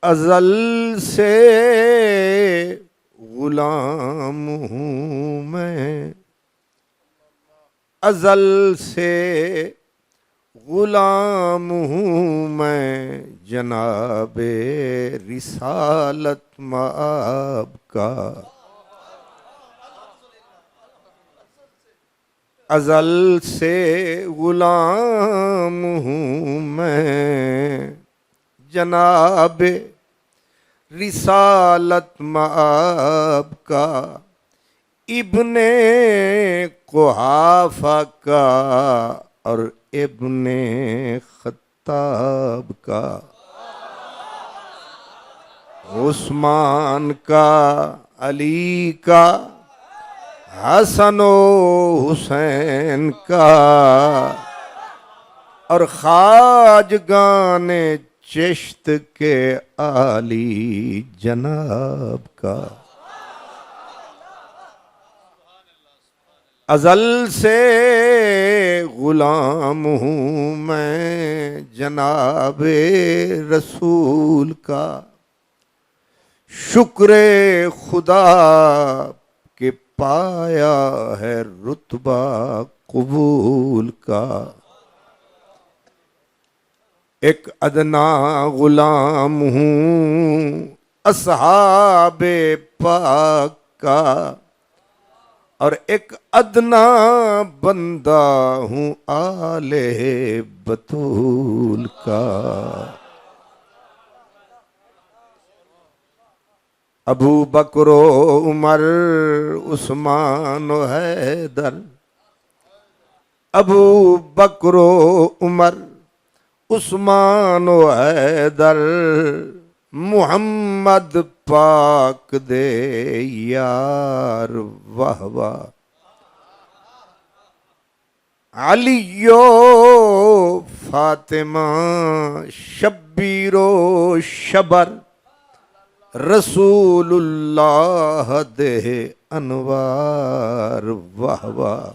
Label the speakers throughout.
Speaker 1: अज़ल से गुलाम हूँ मैं, अज़ल से गुलाम हूँ मैं जनाबे रिसालत माब का। अज़ल से गुलाम हूँ मैं जनाबे रिसालत माब का, इब्ने कुहाफा का और इब्ने खत्ताब का, उस्मान का, अली का, हसनो हुसैन का और ख्वाजगाने चिश्त के आली जनाब का। अज़ल से गुलाम हूँ मैं जनाबे रसूल का, शुक्रे खुदा के पाया है रुतबा कबूल का। एक अदना गुलाम हूँ असहाबे पाक का और एक अदना बंदा हूँ आले बतूल का। अबू बकरो उमर उस्मान व हैदर, अबू बकरो उमर उस्मान व हैदर मुहम्मद पाक दे यार वाह वाह। अलियो फातिमा शब्बीरो शबर रसूलुल्लाह दे अनवार वाह वाह।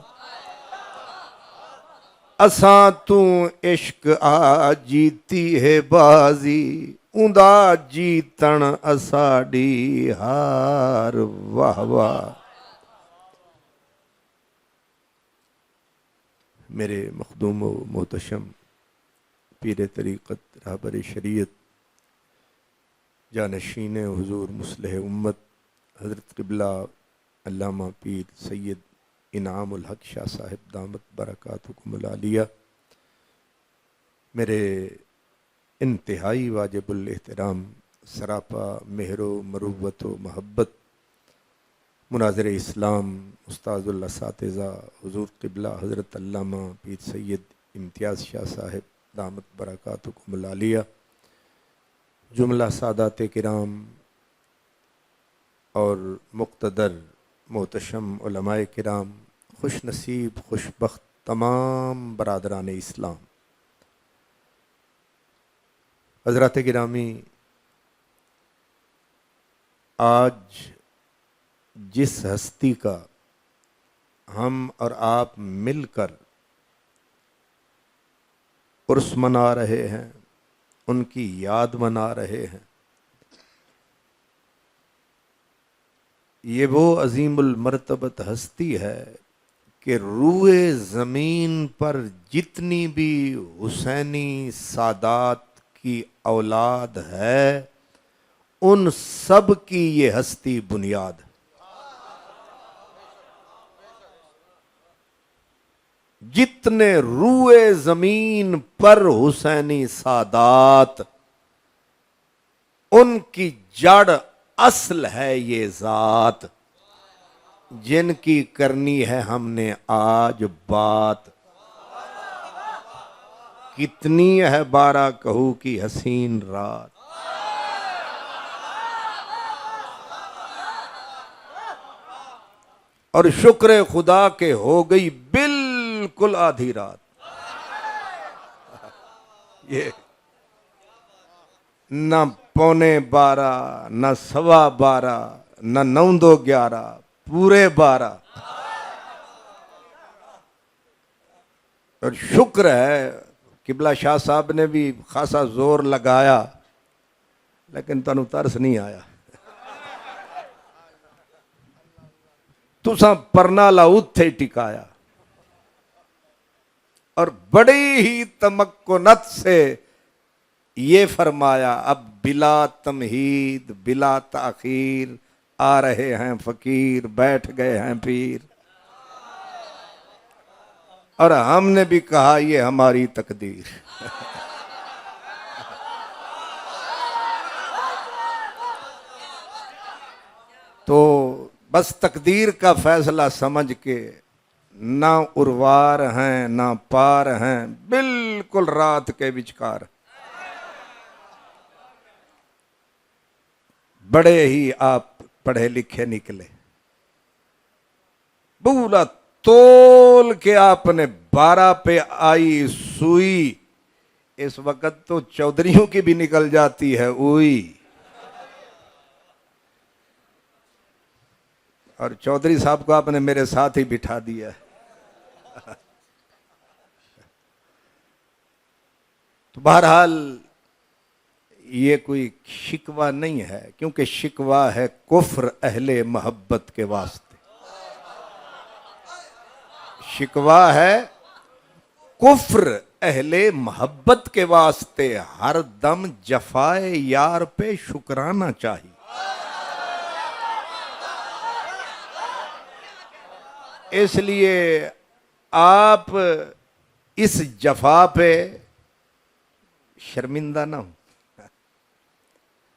Speaker 1: असा तू इश्क आ जीती है बाजी, उंदा जीतन असाडी हार वाह वाह। मेरे मखदूम मोहतशम पीर तरीक़त रहबर शरीयत जानशीन हुजूर मुस्लिह उम्मत हज़रत क़िबला अल्लामा पीर सैयद इनामुल हक शाह साहिब दामत बरकातुहुमुल आलिया, मेरे इंतहाई वाजिबुल एहतराम सरापा मेहरो मरुव्वत व महब्बत मुनाज़िर इस्लाम उस्ताज़ुल असातिज़ा हुजूर क़िबला हज़रत अल्लामा पीर सैयद इम्तियाज़ शाह साहिब दामत बरकातुहुमुल आलिया, जुमला सादात किराम और मुक़्तदर मोहतशम उलमाए किराम, खुश नसीब खुशबख्त तमाम बरादरान इस्लाम, हज़रात गिरामी, आज जिस हस्ती का हम और आप मिलकर उर्स मना रहे हैं, उनकी याद मना रहे हैं, ये वो अजीमुल मर्तबत हस्ती है कि रूए ज़मीन पर जितनी भी हुसैनी सादात की औलाद है, उन सब की ये हस्ती बुनियाद है। जितने रूए ज़मीन पर हुसैनी सादात, उनकी जड़ असल है ये ज़ात, जिनकी करनी है हमने आज बात। कितनी है 12 कहू की हसीन रात, और शुक्र खुदा के हो गई बिल्कुल आधी रात। ये न पौने 12, न सवा 12, न 9 2 11, पूरे 12। और शुक्र है किबला शाह साहब ने भी खासा जोर लगाया, लेकिन तुहानू तरस नहीं आया। तुसा परनाला उत्थे टिकाया और बड़ी ही तमक्कुनत से ये फरमाया, अब बिला तमहीद बिला ताखीर आ रहे हैं फकीर, बैठ गए हैं पीर। और हमने भी कहा ये हमारी तकदीर। तो बस तकदीर का फैसला समझ के, ना उर्वार हैं ना पार हैं, बिल्कुल रात के विचकार। बड़े ही आप पढ़े लिखे निकले, पूरा तोल के आपने 12 पे आई सुई। इस वक्त तो चौधरियों की भी निकल जाती है उई, और चौधरी साहब को आपने मेरे साथ ही बिठा दिया। तो बहरहाल ये कोई शिकवा नहीं है, क्योंकि शिकवा है कुफ्र अहले मोहब्बत के वास्ते। शिकवा है कुफ्र अहले मोहब्बत के वास्ते। हर दम जफाए यार पे शुक्राना चाहिए। इसलिए आप इस जफा पे शर्मिंदा ना हो,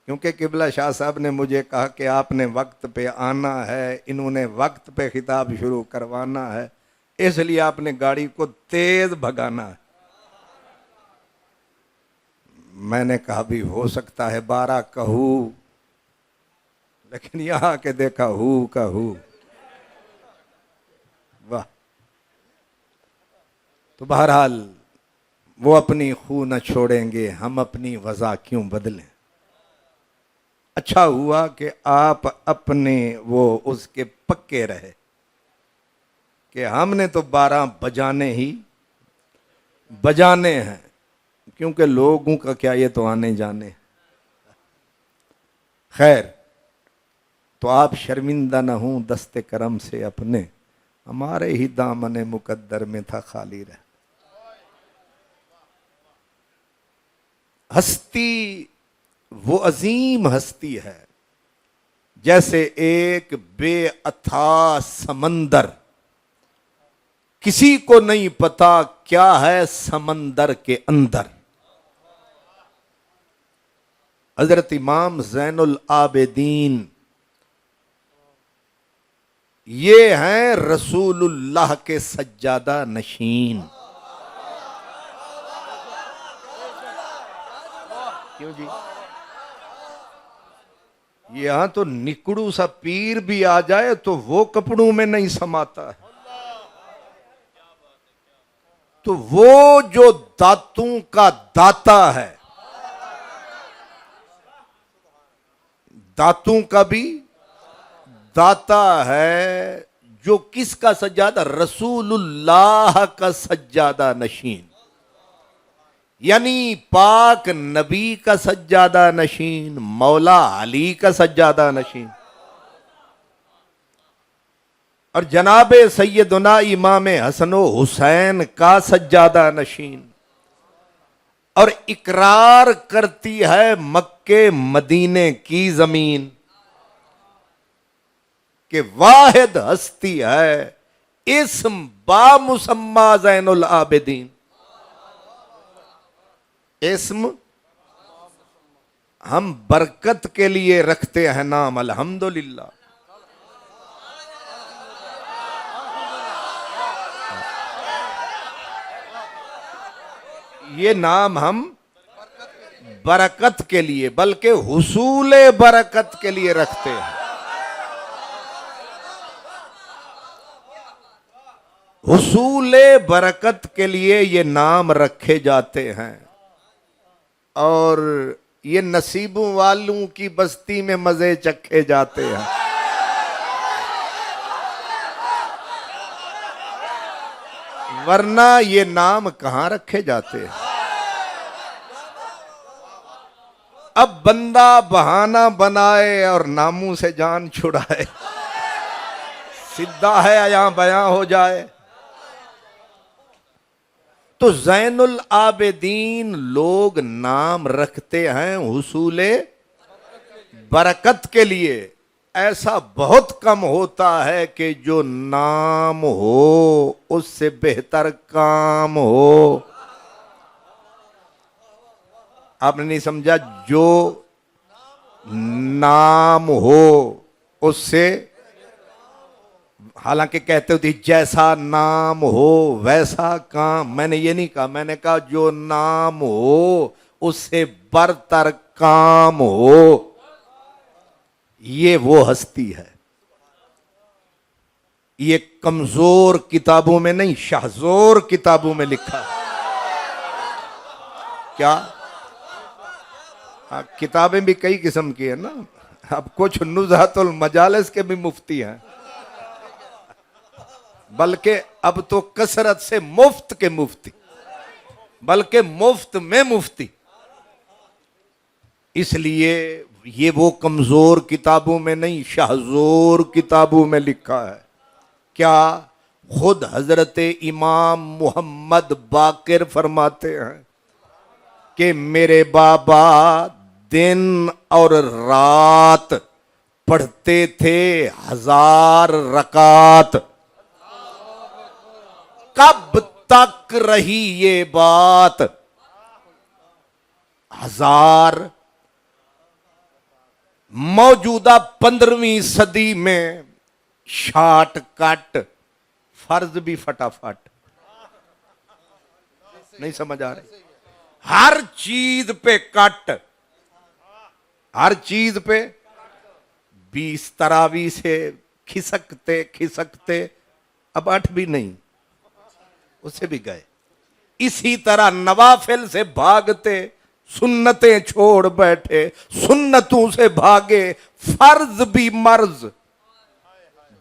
Speaker 1: क्योंकि किबला शाह साहब ने मुझे कहा कि आपने वक्त पे आना है, इन्होंने वक्त पे खिताब शुरू करवाना है, इसलिए आपने गाड़ी को तेज भगाना है। मैंने कहा भी हो सकता है 12 कहूं, लेकिन यहां के देखा हु का हु। वाह। तो बहरहाल वो अपनी खू न छोड़ेंगे, हम अपनी वज़ा क्यों बदलें। अच्छा हुआ कि आप अपने वो उसके पक्के रहे कि हमने तो 12 बजाने हैं, क्योंकि लोगों का क्या, ये तो आने जाने। खैर, तो आप शर्मिंदा न हूं दस्ते करम से अपने, हमारे ही दामने मुकद्दर में था खाली रह। हस्ती वो अजीम हस्ती है जैसे एक बेअथा समंदर, किसी को नहीं पता क्या है समंदर के अंदर। हजरत इमाम ज़ैनुल आबिदीन ये हैं रसूलुल्लाह के सज्जादा नशीन। क्यों जी? यहां तो निकड़ू सा पीर भी आ जाए तो वो कपड़ों में नहीं समाता है। तो वो जो दातों का दाता है, दातों का भी दाता है, जो किसका सज्जादा, रसूलुल्लाह का सज्जादा नशीन, यानी पाक नबी का सज्जादा नशीन, मौला अली का सज्जादा नशीन, और जनाबे सैयदुना इमाम हसन हुसैन का सज्जादा नशीन। और इकरार करती है मक्के मदीने की जमीन कि वाहिद हस्ती है इस्म बा मुसम्मा ज़ैनुल आबिदीन। इस्म हम बरकत के लिए रखते हैं नाम, अल्हम्दुलिल्लाह। ये नाम हम बरकत के लिए, बल्कि हुसूले बरकत के लिए रखते हैं। हुसूले बरकत के लिए ये नाम रखे जाते हैं। और ये नसीबों वालों की बस्ती में मजे चखे जाते हैं। वरना ये नाम कहां रखे जाते हैं। अब बंदा बहाना बनाए और नामों से जान छुड़ाए, सीधा है या बयां हो जाए। तो जैनुल आबिदीन लोग नाम रखते हैं हुसूले बरकत के लिए। ऐसा बहुत कम होता है कि जो नाम हो उससे बेहतर काम हो। आपने नहीं समझा? जो नाम हो उससे, हालांकि कहते होती जैसा नाम हो वैसा काम, मैंने ये नहीं कहा, मैंने कहा जो नाम हो उससे बरतर काम हो। ये वो हस्ती है। ये कमजोर किताबों में नहीं, शाहजोर किताबों में लिखा है। क्या? किताबें भी कई किस्म की है ना। अब कुछ नुज़हतुल मजालिस के भी मुफ्ती हैं, बल्कि अब तो कसरत से मुफ्त के मुफ्ती, बल्कि मुफ्त में मुफ्ती। इसलिए ये वो कमजोर किताबों में नहीं, शाहजोर किताबों में लिखा है। क्या? खुद हजरत इमाम मोहम्मद बाकिर फरमाते हैं कि मेरे बाबा दिन और रात पढ़ते थे 1000 रकात। कब तक रही ये बात? 1000। मौजूदा 15वीं सदी में शॉर्टकट, फर्ज भी फटाफट। नहीं समझ आ रही? हर चीज पे कट, हर चीज पे 20 तरावी से खिसकते खिसकते अब 8 भी नहीं, उससे भी गए। इसी तरह नवाफिल से भागते सुन्नतें छोड़ बैठे, सुन्नतों से भागे फर्ज भी मर्ज,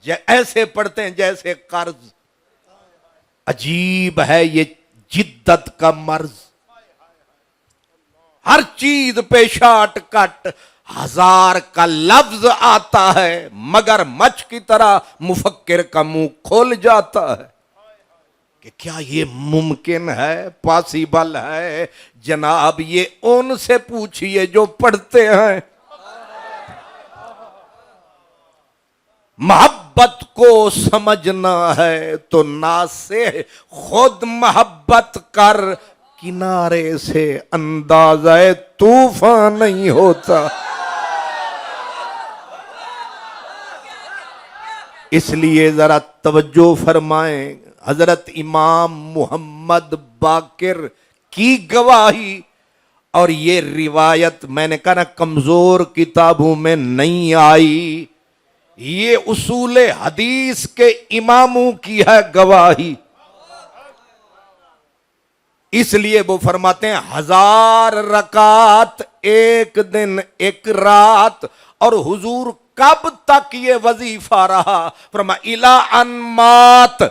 Speaker 1: ऐसे पढ़ते हैं जैसे कर्ज। अजीब है ये जिद्दत का मर्ज। हर चीज पे शॉर्टकट। 1000 का लफ्ज आता है मगर मच की तरह मुफक्किर का मुंह खोल जाता है कि क्या ये मुमकिन है, पॉसिबल है? जनाब ये उनसे पूछिए जो पढ़ते हैं। मोहब्बत को समझना है तो ना से खुद मोहब्बत कर, किनारे से अंदाजा तूफान नहीं होता। इसलिए जरा तवज्जो फरमाएं, हजरत इमाम मोहम्मद बाकिर की गवाही और ये रिवायत मैंने कहा ना कमजोर किताबों में नहीं आई, ये उसूले हदीस के इमामों की है गवाही। इसलिए वो फरमाते हैं 1000 रकात एक दिन एक रात। और हुजूर कब तक ये वजीफा रहा? फरमा इला अनमात,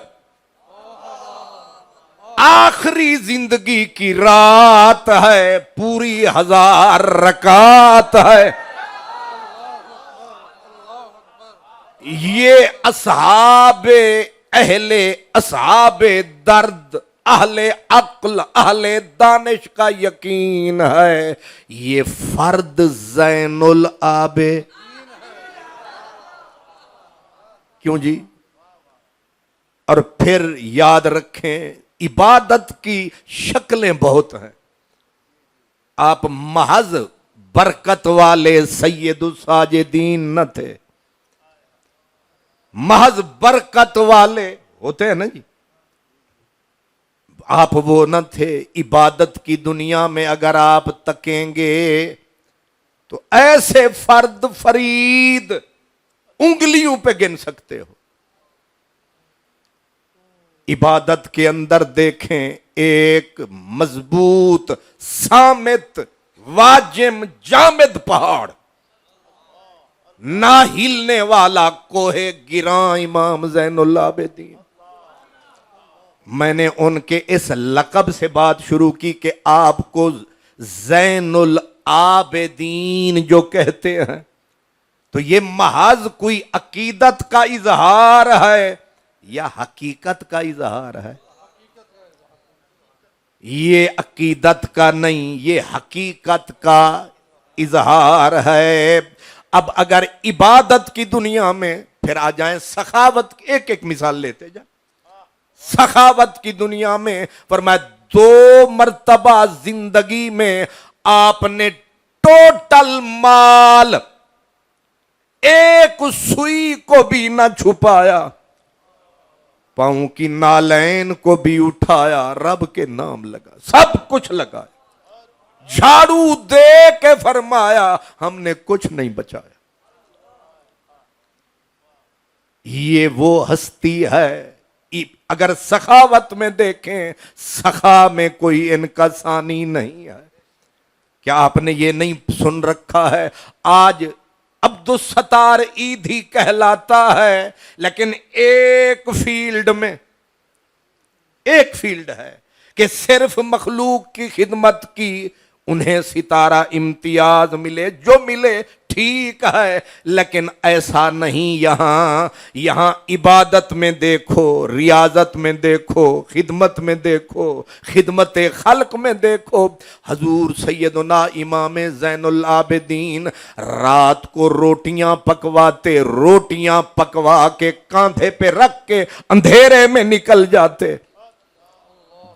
Speaker 1: आखिरी जिंदगी की रात है, पूरी 1000 रकात है। ये असहाबे अहले असहाबे दर्द, अहले अक्ल, अहले दानिश का यकीन है। ये फर्द जैनुल आबे। क्यों जी? और फिर याद रखें इबादत की शक्लें बहुत हैं। आप महज बरकत वाले सैयदुल साजिदीन न थे, महज बरकत वाले होते हैं ना जी, आप वो न थे। इबादत की दुनिया में अगर आप तकेंगे तो ऐसे फर्द फरीद उंगलियों पे गिन सकते हो। इबादत के अंदर देखें, एक मजबूत सामित वाजिम जामिद पहाड़, ना हिलने वाला कोहे गिरा इमाम ज़ैनुल आबिदीन। मैंने उनके इस लक़ब से बात शुरू की कि आपको ज़ैनुल आबिदीन जो कहते हैं, तो ये महज कोई अकीदत का इजहार है या हकीकत का इजहार है? ये अकीदत का नहीं, ये हकीकत का इजहार है। अब अगर इबादत की दुनिया में फिर आ जाएं सखावत, एक एक मिसाल लेते जाए। सखावत की दुनिया में फरमाया 2 मर्तबा जिंदगी में आपने टोटल माल एक सुई को भी ना छुपाया, पांव की नालैन को भी उठाया, रब के नाम लगा, सब कुछ लगा, झाड़ू दे के फरमाया हमने कुछ नहीं बचाया। ये वो हस्ती है। अगर सखावत में देखें, सखा में कोई इनका सानी नहीं है। क्या आपने ये नहीं सुन रखा है, आज अब्दुस सत्तार ईदी कहलाता है, लेकिन एक फील्ड है कि सिर्फ मखलूक की खिदमत की, उन्हें सितारा इम्तियाज मिले, जो मिले ठीक है, लेकिन ऐसा नहीं। यहां इबादत में देखो, रियाजत में देखो, खिदमत में देखो, खिदमत खल्क में देखो। हजूर सैयदना इमाम ज़ैनुल आबिदीन रात को रोटियां पकवा के कांधे पे रख के अंधेरे में निकल जाते।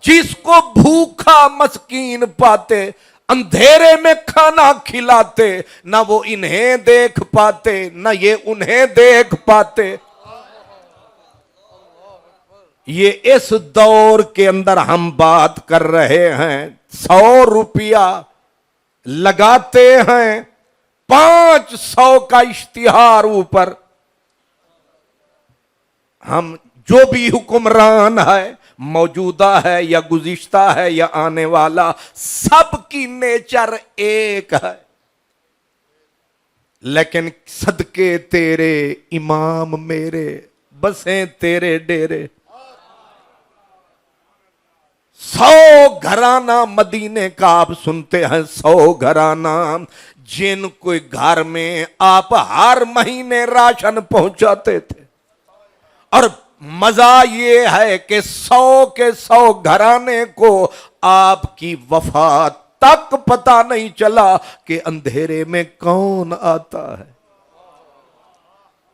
Speaker 1: जिसको भूखा मस्कीन पाते अंधेरे में खाना खिलाते, ना वो इन्हें देख पाते ना ये उन्हें देख पाते। ये इस दौर के अंदर हम बात कर रहे हैं। 100 रुपया लगाते हैं 500 का इश्तिहार ऊपर। हम जो भी हुक्मरान है, मौजूदा है या गुज़िश्ता है या आने वाला, सबकी नेचर एक है। लेकिन सदके तेरे इमाम मेरे, बसें तेरे डेरे। 100 घराना मदीने का आप सुनते हैं, 100 घराना जिन कोई घर में आप हर महीने राशन पहुंचाते थे। और मजा ये है कि 100 के 100 घराने को आपकी वफा तक पता नहीं चला कि अंधेरे में कौन आता है,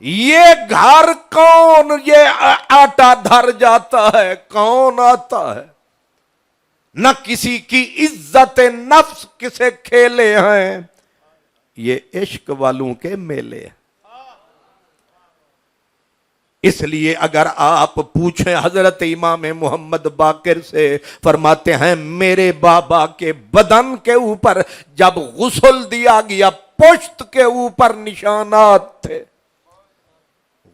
Speaker 1: ये घर कौन, ये आटा धर जाता है, कौन आता है। न किसी की इज्जत नफ्स किसे खेले हैं, ये इश्क वालों के मेले हैं। इसलिए अगर आप पूछें हजरत इमाम मोहम्मद बाकिर से, फरमाते हैं मेरे बाबा के बदन के ऊपर जब गुस्ल दिया गया, पुश्त के ऊपर निशानात थे।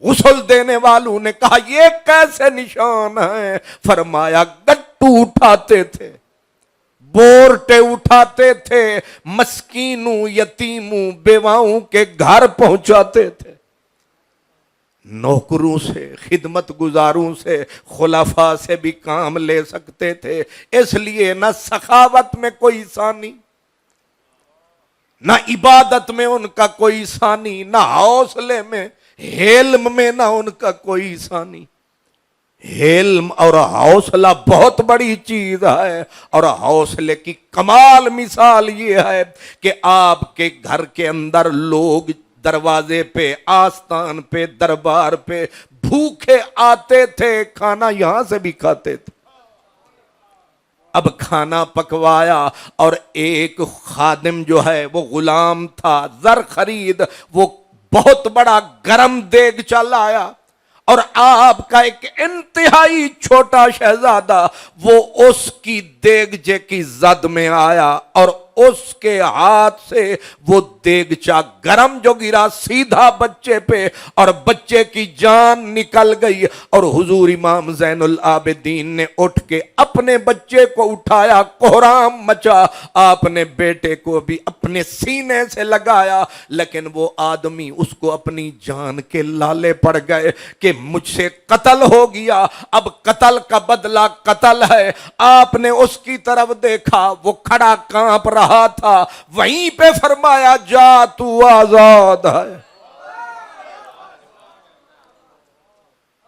Speaker 1: गुस्ल देने वालों ने कहा ये कैसे निशान हैं? फरमाया गट्टू उठाते थे, बोरटे उठाते थे, मस्कीनों यतीमों बेवाओं के घर पहुंचाते थे। नौकरों से, खिदमत गुजारों से, खुलाफा से भी काम ले सकते थे। इसलिए ना सखावत में कोई सानी, ना इबादत में उनका कोई सानी, ना हौसले में, हेल्म में ना उनका कोई सानी। हेल्म और हौसला बहुत बड़ी चीज है। और हौसले की कमाल मिसाल ये है कि आपके घर के अंदर लोग दरवाजे पे, आस्थान पे, दरबार पे भूखे आते थे, खाना यहां से भी खाते थे। अब खाना पकवाया और एक खादिम जो है वो गुलाम था, जर खरीद, वो बहुत बड़ा गरम देग चल आया और आपका एक इंतहाई छोटा शहजादा वो उसकी देगचे की जद में आया और उसके हाथ से वो देगचा गरम जो गिरा सीधा बच्चे पे और बच्चे की जान निकल गई। और हुजूर इमाम ज़ैनुल आबिदीन ने उठ के अपने बच्चे को उठाया, कोहराम मचा, आपने बेटे को भी अपने सीने से लगाया। लेकिन वो आदमी, उसको अपनी जान के लाले पड़ गए कि मुझसे कत्ल हो गया, अब कत्ल का बदला कत्ल है। आपने उसकी तरफ देखा, वो खड़ा कांप रहा कहा था वहीं पे फरमाया जा तू आजाद है।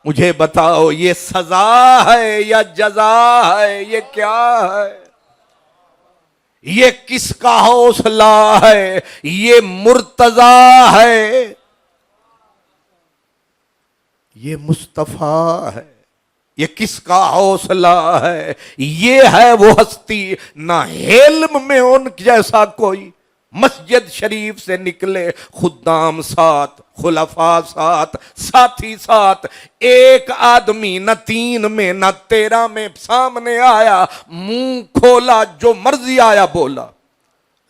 Speaker 1: मुझे बताओ ये सजा है या जजा है, ये क्या है? ये किसका हौसला है? ये मुर्तजा है, ये मुस्तफा है। ये किसका हौसला है? ये है वो हस्ती ना हिल्म में उन जैसा कोई। मस्जिद शरीफ से निकले खुद्दाम साथ, खुलफा साथ, साथी साथ, एक आदमी न 3 में न 13 में सामने आया, मुंह खोला जो मर्जी आया बोला।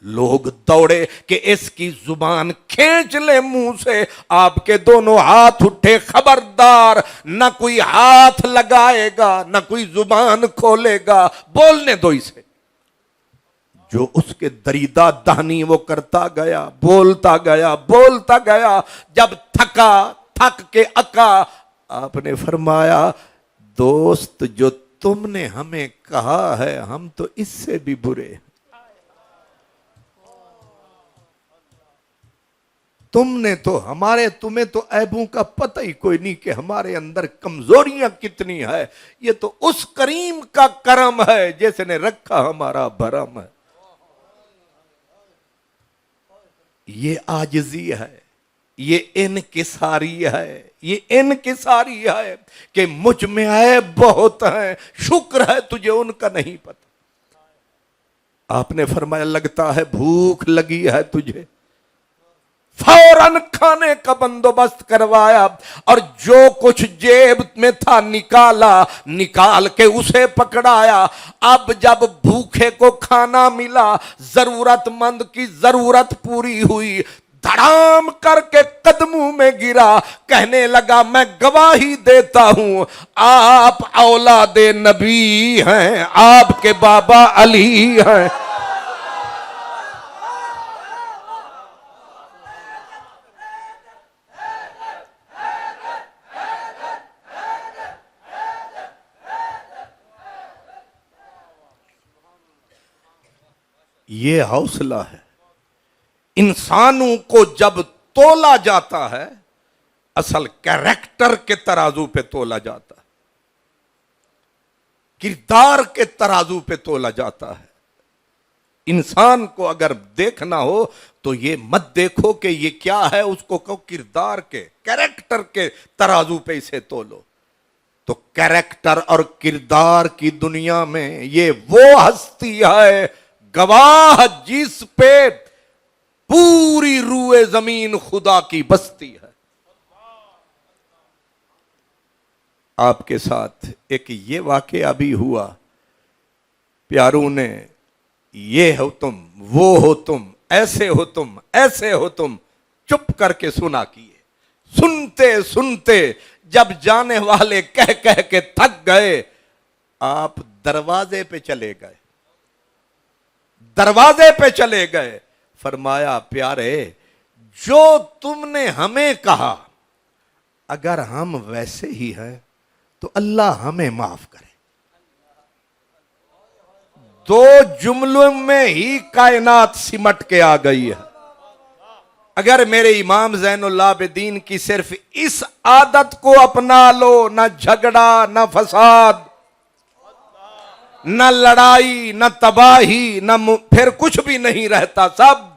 Speaker 1: लोग दौड़े कि इसकी जुबान खींच ले मुंह से। आपके दोनों हाथ उठे, खबरदार न कोई हाथ लगाएगा न कोई जुबान खोलेगा, बोलने दो इसे। जो उसके दरीदा दानी वो करता गया, बोलता गया, बोलता गया। जब थका, थक के अका, आपने फरमाया दोस्त जो तुमने हमें कहा है हम तो इससे भी बुरे। तुमने तो तुम्हें तो ऐबों का पता ही कोई नहीं कि हमारे अंदर कमजोरियां कितनी है। ये तो उस करीम का करम है जिसने रखा हमारा भरम है। ये आजिजी है, ये इनकिसारी है, ये इनकिसारी है कि मुझ में ऐब बहुत है, शुक्र है तुझे उनका नहीं पता। आपने फरमाया लगता है भूख लगी है तुझे। फौरन खाने का बंदोबस्त करवाया और जो कुछ जेब में था निकाला, निकाल के उसे पकड़ाया। अब जब भूखे को खाना मिला, जरूरतमंद की जरूरत पूरी हुई, धड़ाम करके कदमों में गिरा, कहने लगा मैं गवाही देता हूं आप औलादे नबी हैं, आपके बाबा अली हैं। ये हौसला है। इंसानों को जब तोला जाता है, असल कैरेक्टर के तराजू पे तोला जाता है, किरदार के तराजू पे तोला जाता है। इंसान को अगर देखना हो तो ये मत देखो कि ये क्या है, उसको कहो किरदार के, कैरेक्टर के तराजू पे इसे तोलो। तो कैरेक्टर और किरदार की दुनिया में ये वो हस्ती है गवाह जिस पे पूरी रूए जमीन खुदा की बस्ती है। आपके साथ एक ये वाकया भी हुआ, प्यारों ने ये हो तुम, वो हो तुम, ऐसे हो तुम, ऐसे हो तुम, चुप करके सुना किए। सुनते सुनते जब जाने वाले कह कह के थक गए, आप दरवाजे पे चले गए, दरवाजे पे चले गए। फरमाया प्यारे जो तुमने हमें कहा अगर हम वैसे ही हैं तो अल्लाह हमें माफ करे। 2 जुमलों में ही कायनात सिमट के आ गई है। अगर मेरे इमाम ज़ैनुल आबिदीन की सिर्फ इस आदत को अपना लो, ना झगड़ा, ना फसाद, न लड़ाई, न तबाही, न फिर कुछ भी नहीं रहता। सब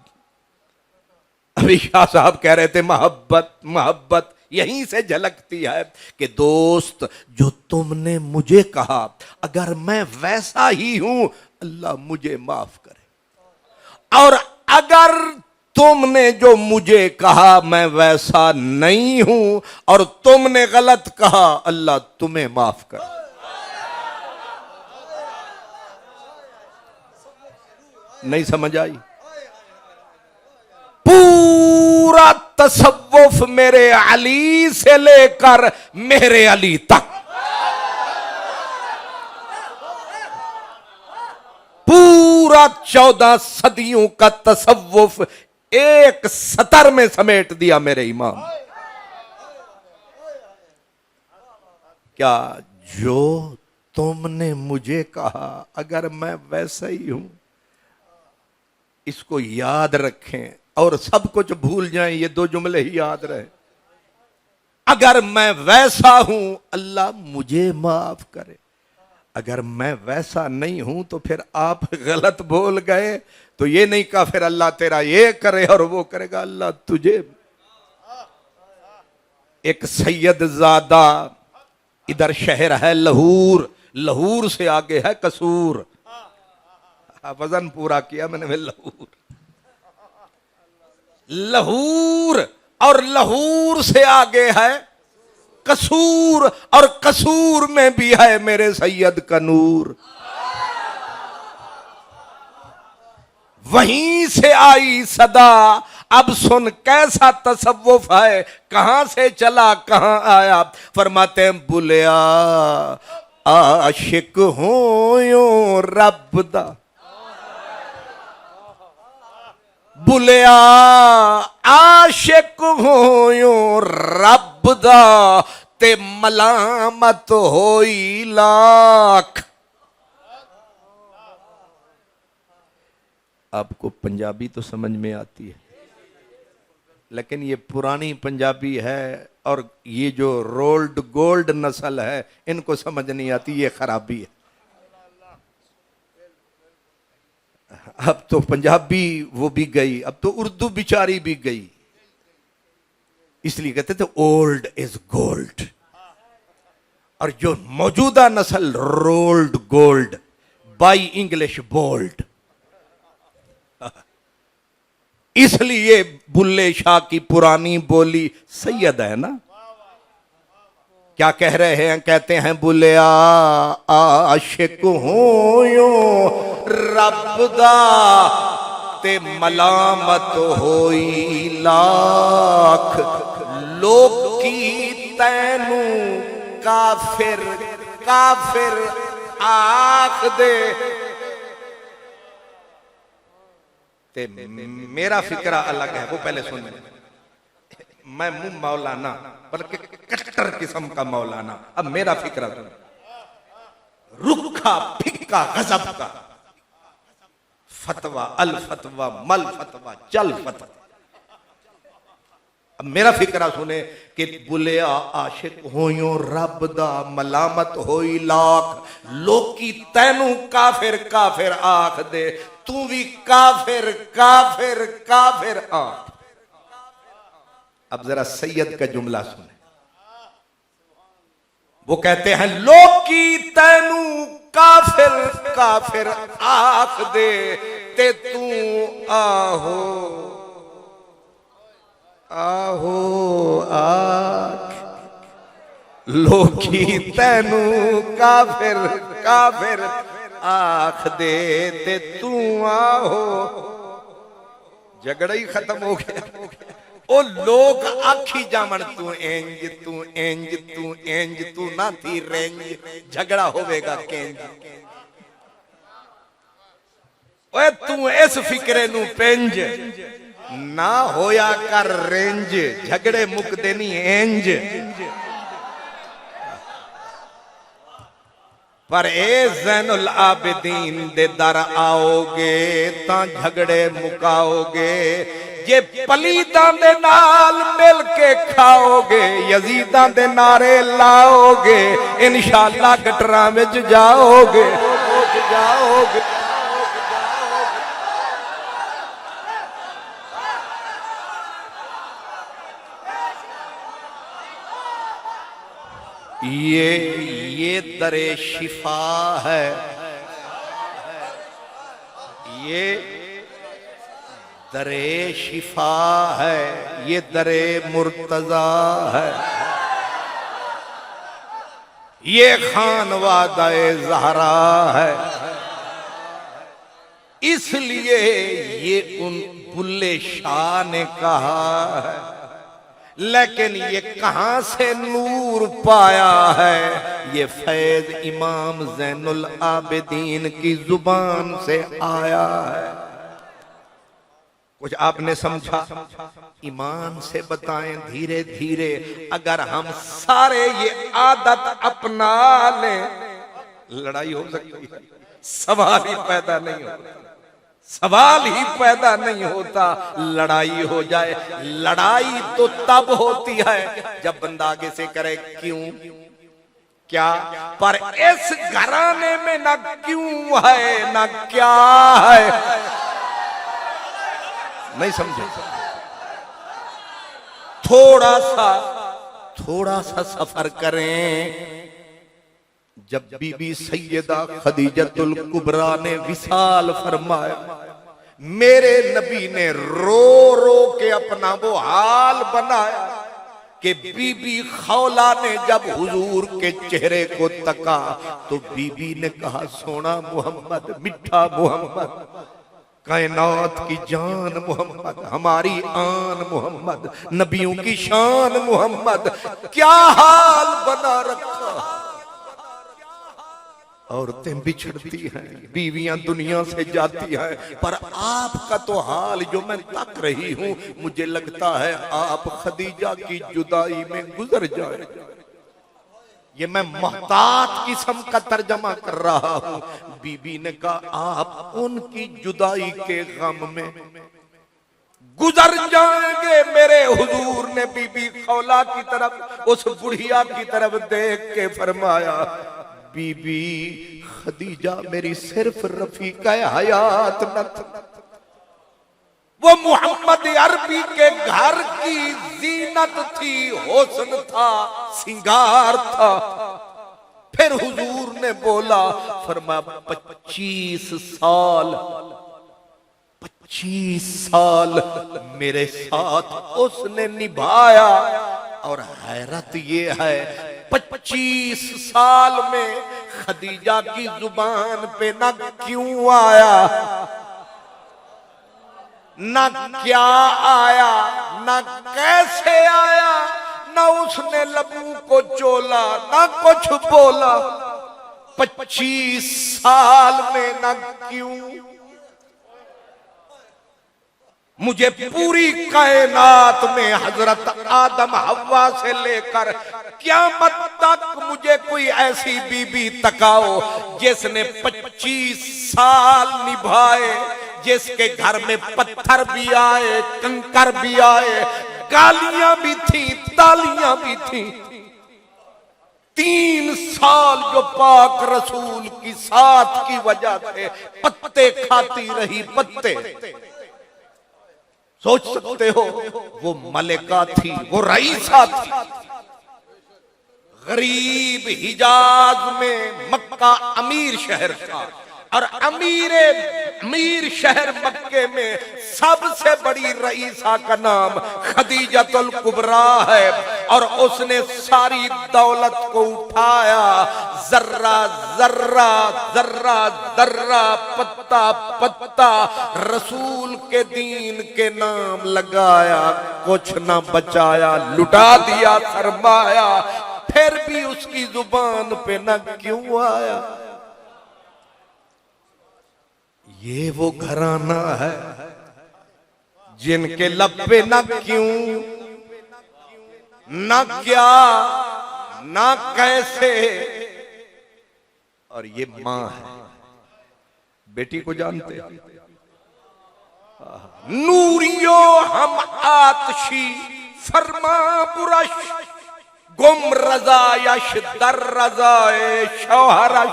Speaker 1: अभी शाह साहब कह रहे थे मोहब्बत, मोहब्बत यहीं से झलकती है कि दोस्त जो तुमने मुझे कहा अगर मैं वैसा ही हूं अल्लाह मुझे माफ करे, और अगर तुमने जो मुझे कहा मैं वैसा नहीं हूं और तुमने गलत कहा अल्लाह तुम्हें माफ करे। नहीं समझ आई? पूरा तसव्वुफ मेरे अली से लेकर मेरे अली तक, पूरा 14 सदियों का तसव्वुफ एक सतर में समेट दिया मेरे इमाम। क्या जो तुमने मुझे कहा अगर मैं वैसा ही हूं इसको याद रखें और सब कुछ भूल जाएं, ये दो जुमले ही याद रहे। अगर मैं वैसा हूं अल्लाह मुझे माफ करे, अगर मैं वैसा नहीं हूं तो फिर आप गलत बोल गए तो ये नहीं कहा फिर अल्लाह तेरा ये करे और वो करेगा, अल्लाह तुझे। एक सैयदजादा, इधर शहर है लाहौर, लाहौर से आगे है कसूर। वजन पूरा किया मैंने, लाहौर, लाहौर और लाहौर से आगे है कसूर, और कसूर में भी है मेरे सैयद का नूर। वहीं से आई सदा, अब सुन कैसा तसव्वुफ है, कहां से चला कहां आया। फरमाते हैं बुलिया आशिक हो यो रब दा, बुलिया आशिक हो यो रब दा, ते मलामत होई लाख। आपको पंजाबी तो समझ में आती है, लेकिन ये पुरानी पंजाबी है, और ये जो रोल्ड गोल्ड नस्ल है इनको समझ नहीं आती, ये खराबी है। अब तो पंजाबी वो भी गई, अब तो उर्दू बिचारी भी गई, इसलिए कहते थे ओल्ड इज गोल्ड। और जो मौजूदा नस्ल rolled gold, by English bold. इसलिए बुल्ले शाह की पुरानी बोली सैयद है ना। क्या कह रहे हैं, कहते हैं बुले आशिक हो यो रब दा, ते मलामत होई लाख। लोकी तैनू काफिर काफिर आख दे, ते मेरा फिक्रा अलग है, वो पहले सुन। मैं मुंह मौलाना बल्कि कट्टर किस्म का मौलाना। अब मेरा फिक्रा सुन, रुखा फिक्का गजब का फतवा, अल फतवा मल फतवा चल फतवा। अब मेरा फिक्रा सुने कि बुलिया आशिक होयो रब दा, मलामत होई लाख। लोकी तैनू काफिर काफिर आख दे, तू भी काफिर काफिर काफिर आख। अब जरा सैयद का जुमला सुने, वो कहते हैं लोकी तैनू काफिर काफिर आख दे, ते तू आहो आहो आख। लोकी तैनू काफिर काफिर आख दे, ते तू आहो। झगड़ा ही खत्म हो गया। ओ लोग आखी जामन तू इंज तू इंज तू इंज, तू ना थी रेंज, झगड़ा होवेगा केंज। ओए तू इस फिक्रे नू पेंज, ना होया कर रेंज, झगड़े मुकदे नहीं इंज। पर ए ज़ैनुल आबिदीन दे दर आओगे तां झगड़े मुकाओगे। जे पलीदां दे नाल मिल के खाओगे, यजीदां दे नारे लाओगे, इंशाअल्लाह गटरां विच जाओगे जाओगे। ये दरे शिफा है, ये दरे शिफा है, ये दरे मुर्तजा है, ये खानवादाए ज़हरा है। इसलिए ये उन बुल्ले शाह ने कहा है, लेकिन ये कहां से नूर पाया है, ये फैज इमाम ज़ैनुल आबिदीन की जुबान से आया है। कुछ आपने समझा? ईमान से बताएं धीरे धीरे। अगर हम सारे ये आदत अपना लें, लड़ाई हो सकती है, सवाल ही पैदा नहीं हो। सवाल ही पैदा नहीं होता लड़ाई हो जाए। लड़ाई तो तब होती है जब बंदा आगे से करे क्यों क्या, पर इस घराने में ना क्यों है ना क्या है। नहीं समझे? थोड़ा सा सफर करें। जब बीबी सैयदा खदीजतुल कुबरा ने विसाल फरमाया, मेरे नबी ने रो रो के अपना वो हाल बनाया कि बीबी खौला ने जब हुजूर के चेहरे को तका तो बीबी ने कहा, सोना मोहम्मद, मिठा मोहम्मद, कायनात की जान मोहम्मद, हमारी आन मोहम्मद, नबियों की शान मोहम्मद, क्या हाल बना रखा। औरतें बिछड़ती हैं, बीवियां दुनिया से जाती हैं, पर आपका तो हाल जो मैं तक रही हूं, मुझे लगता है आप खदीजा की जुदाई में गुजर जाए। ये मैं मोहतात किस्म का तर्जमा कर रहा हूं। बीबी ने कहा, आप उनकी जुदाई के गम में गुजर जाएंगे। मेरे हुजूर ने बीबी खौला की तरफ, उस बुढ़िया की तरफ देख के फरमाया, बीबी खदीजा मेरी सिर्फ रफीका हयात न थी, वो मोहम्मद अरबी के घर की जीनत थी, हुस्न था, सिंगार था। फिर हुजूर ने बोला, फरमाया 25 साल मेरे साथ उसने निभाया। और हैरत ये है, 25 साल में खदीजा की जुबान पे ना क्यों आया, ना क्या आया, ना कैसे आया, ना उसने लबू को चोला, ना कुछ बोला। 25 साल में ना क्यों। मुझे पूरी कायनात में हजरत आदम हव्वा से लेकर क़यामत तक मुझे कोई ऐसी बीबी तकाओ जिसने 25 साल निभाए, जिसके घर में पत्थर भी आए, कंकर भी आए, गालियां भी थी, तालियां भी थी। 3 साल जो पाक रसूल की साथ की वजह से पत्ते खाती रही, पत्ते। सोच सकते हो, वो मलिका थी, वो रईसा थी। गरीब हिजाज में मक्का अमीर शहर था, और अमीर शहर मक्के में सबसे बड़ी रईसा का नाम खदीजतुल कुबरा है। और उसने सारी दौलत को उठाया, जर्रा जर्रा जर्रा जर्रा, पत्ता पत्ता रसूल के दीन के नाम लगाया, कुछ ना बचाया, लुटा दिया सरमाया। फिर भी उसकी जुबान पे न क्यों आया। ये वो घराना है जिनके लब पे न क्यों, न क्या, न कैसे। और ये मां है, बेटी को जानते हैं। नूरियो हम आतशी फरमा बुरश, गुम रजा यश दर रजाए शौहरश।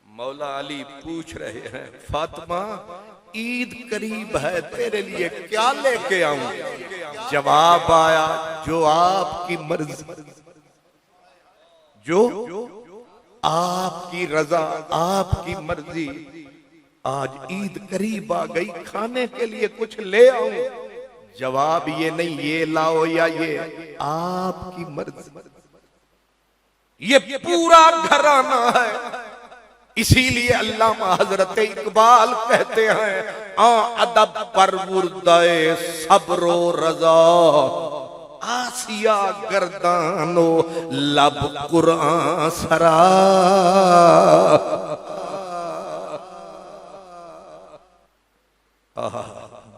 Speaker 1: मौला अली पूछ रहे हैं, फातिमा ईद करीब है, तेरे लिए क्या लेके आऊं। जवाब आया, जो आपकी मर्जी, जो आपकी रजा, आपकी मर्जी। आज ईद करीब आ गई, खाने के लिए कुछ ले आऊं। जवाब ये नहीं ये लाओ या ये, आपकी मर्जी। ये पूरा घराना है। इसीलिए अल्लामा हजरत इकबाल कहते हैं, अदब पर मुर्दाए सब्रो रजा, आसिया गर्दानो लब कुरान सरा।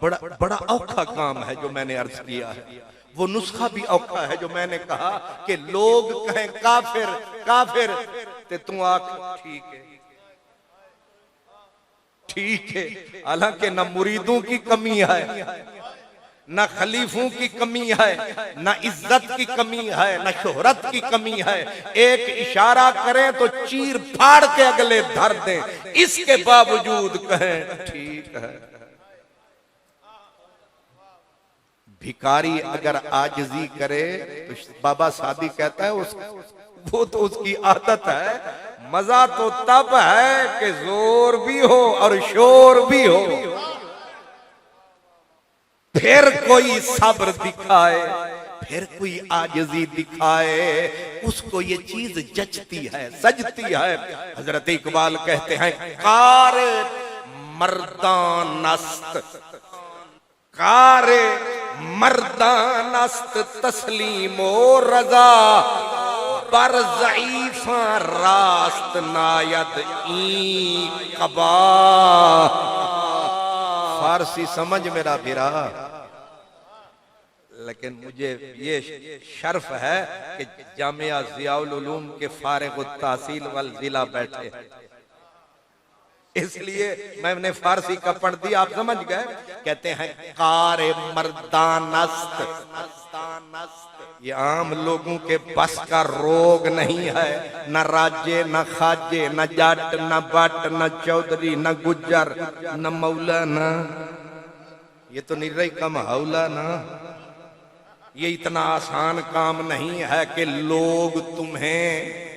Speaker 1: बड़ा बड़ा औखा काम है जो मैंने अर्ज किया है। वो नुस्खा भी औखा है जो मैंने कहा कि लोग कहें काफिर काफिर, ते तू आख ठीक है, ठीक है, हालांकि न मुरीदों की कमी है, न खलीफों की कमी है, न इज्जत की कमी है, न शोहरत की कमी है। एक इशारा करें तो चीर फाड़ के अगले धर दें, इसके बावजूद कहें ठीक है। भिखारी अगर आजिजी करे तो बाबा सादी कहता है वो तो उसकी आदत है। मजा तो तब है कि जोर भी हो और शोर भी हो, फिर कोई सब्र दिखाए, फिर कोई आजिजी दिखाए, उसको ये चीज जचती है, सजती है। हजरत इकबाल कहते हैं कार मर्दानस्त, कार मर्दानस्त तस्लीमो रजा, पर ज़ईफ़ा रास्त नायद ई कबा। फारसी समझ मेरा भिरा, लेकिन मुझे ये शर्फ है कि जामिया ज़ियाउल उलूम के फारिग तहसील वल जिला बैठे, इसलिए मैंने फारसी का पढ़ दिया, आप समझ गए। कहते हैं कार मर्दानस्त, ये आम लोगों के बस का रोग नहीं है। न राजे, न खाजे, न जाट, न बट, न चौधरी, न गुज्जर, न मौलाना, ये तो निर्णय कम हौला ना। ये इतना आसान काम नहीं है कि लोग तुम्हें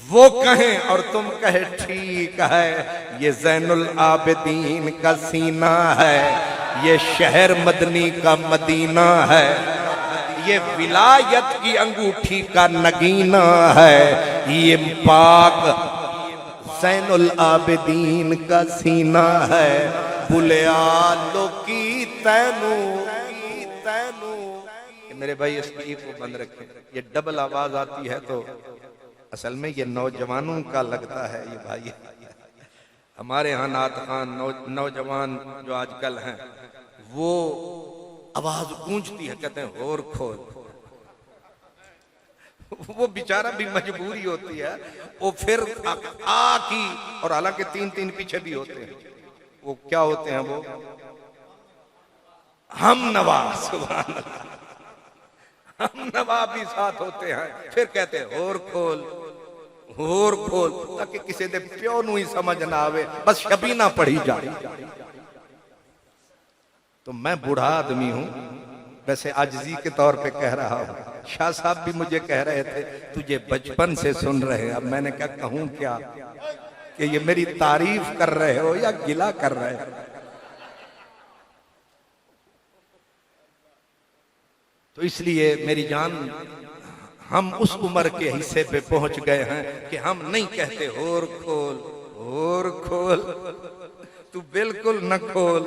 Speaker 1: वो कहें और तुम कहे ठीक है। ये ज़ैनुल आबिदीन का सीना है, ये शहर मदनी का मदीना है, ये विलायत की अंगूठी का नगीना है, ये पाक ज़ैनुल आबिदीन का सीना है। बुलिया लोकी तैनू तैनू। मेरे भाई इसकी को बंद रखें, ये डबल आवाज आती है तो असल में ये नौजवानों का लगता है। ये भाई हमारे यहाँ नात खान नौजवान जो आजकल हैं वो आवाज गूंजती है, कहते हैं और खोल। वो बेचारा भी मजबूरी होती है, वो फिर आ की, और हालांकि तीन तीन पीछे भी होते हैं, वो क्या होते हैं, वो हम नवाज, सुभान अल्लाह, हम नवाब भी साथ होते हैं। फिर कहते हैं और खोल ताकि किसी दे प्यो नू ही समझ ना आवे, बस शबीना पढ़ी जाए। तो मैं बूढ़ा आदमी हूं, वैसे आजिज़ी के तौर पे कह रहा हूं। शाह साहब भी मुझे कह रहे थे तुझे बचपन से सुन रहे हैं। अब मैंने क्या कहूं, क्या कि ये मेरी तारीफ कर रहे हो या गिला कर रहे हो। तो इसलिए मेरी जान, हम उस उम्र के हिस्से पे पहुंच गए हैं कि हम नहीं कहते और खोल, तू बिल्कुल न खोल।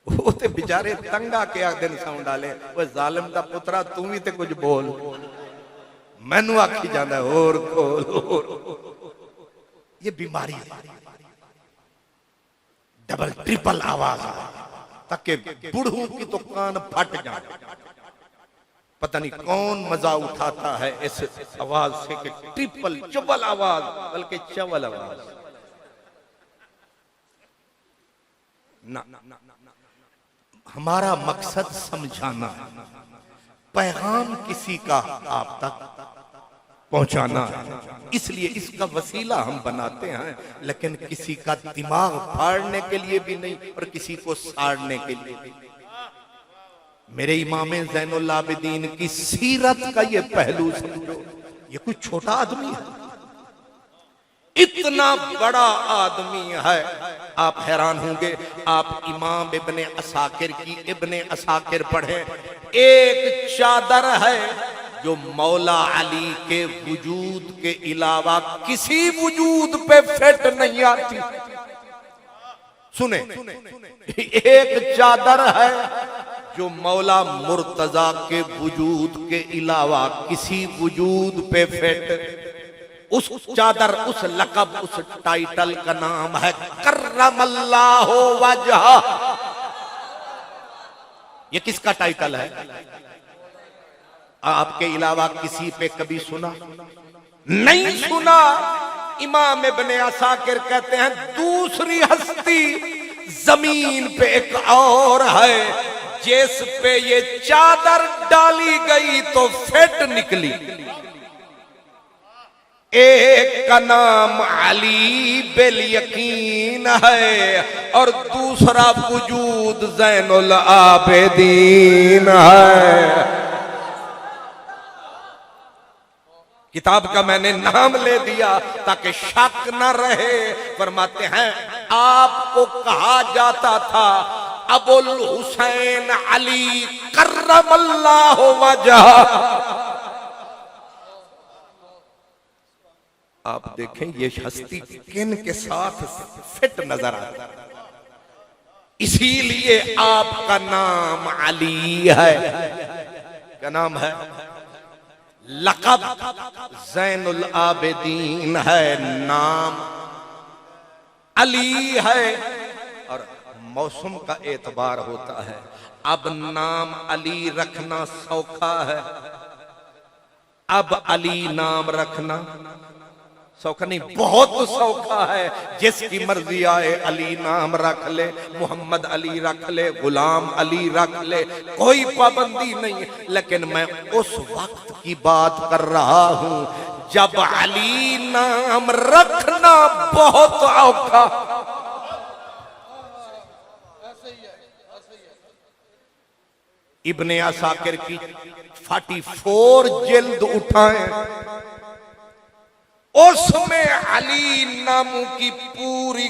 Speaker 1: वो ते बेचारे तंगा के आख दिन सौ डाले, वो जालिम दा पुत्रा तू भी ते कुछ बोल। मैनू आखी जाता है और खोल। ये बीमारी है, डबल ट्रिपल आवाज है, ताकि बूढ़ों की तो कान फट जाए। पता नहीं कौन मजा उठाता है इस आवाज से कि ट्रिपल चुबल आवाज, बल्कि चवल आवाज ना। हमारा मकसद समझाना, पैगाम किसी का आप तक पहुंचाना, इसलिए इसका वसीला हम बनाते हैं, लेकिन किसी का दिमाग फाड़ने के लिए भी नहीं और किसी को साड़ने के लिए भी। मेरे इमाम ज़ैनुल आबिदीन की सीरत का ये पहलू समझो, ये कोई छोटा आदमी है, इतना बड़ा आदमी है। आप हैरान होंगे, आप इमाम इब्ने असाकिर की इब्ने असाकिर पढ़े, एक चादर है जो मौला अली के वजूद के अलावा किसी वजूद पे फिट नहीं आती। सुने, एक चादर है जो मौला मुर्तजा के वजूद के अलावा किसी वजूद पे फिट। उस चादर, उस लकब, उस टाइटल का नाम है कर्रमल्लाहु वजह। ये किसका टाइटल है? आपके अलावा किसी पे कभी सुना? नहीं सुना। इमाम इब्ने असाकिर कहते हैं दूसरी हस्ती जमीन पे एक और है जिस पे ये चादर डाली गई तो फेट निकली। एक का नाम अली बिल यकीन है और दूसरा वजूद ज़ैनुल आबिदीन है। किताब का मैंने नाम ले दिया ताकि शक न रहे। फरमाते हैं आपको कहा जाता था अबुल हुसैन अली कर्रमल्लाहु वजह। आप देखें ये हस्ती किन के साथ फिट नजर आता, इसीलिए आपका नाम अली है। क्या नाम है? लक़ब ज़ैनुल आबिदीन है, नाम अली है। और मौसम का एतबार होता है। अब नाम अली रखना सौखा है, अब अली नाम रखना सौखा नहीं, बहुत सौखा है। जिसकी मर्जी आए अली नाम रख ले, मोहम्मद अली रख ले, गुलाम अली रख ले, कोई पाबंदी नहीं। लेकिन मैं उस वक्त की बात कर रहा हूं जब अली नाम रखना बहुत औखा। इब्ने असाकिर की 44 जिल्द उठाएं, उसमें अली नामों की पूरी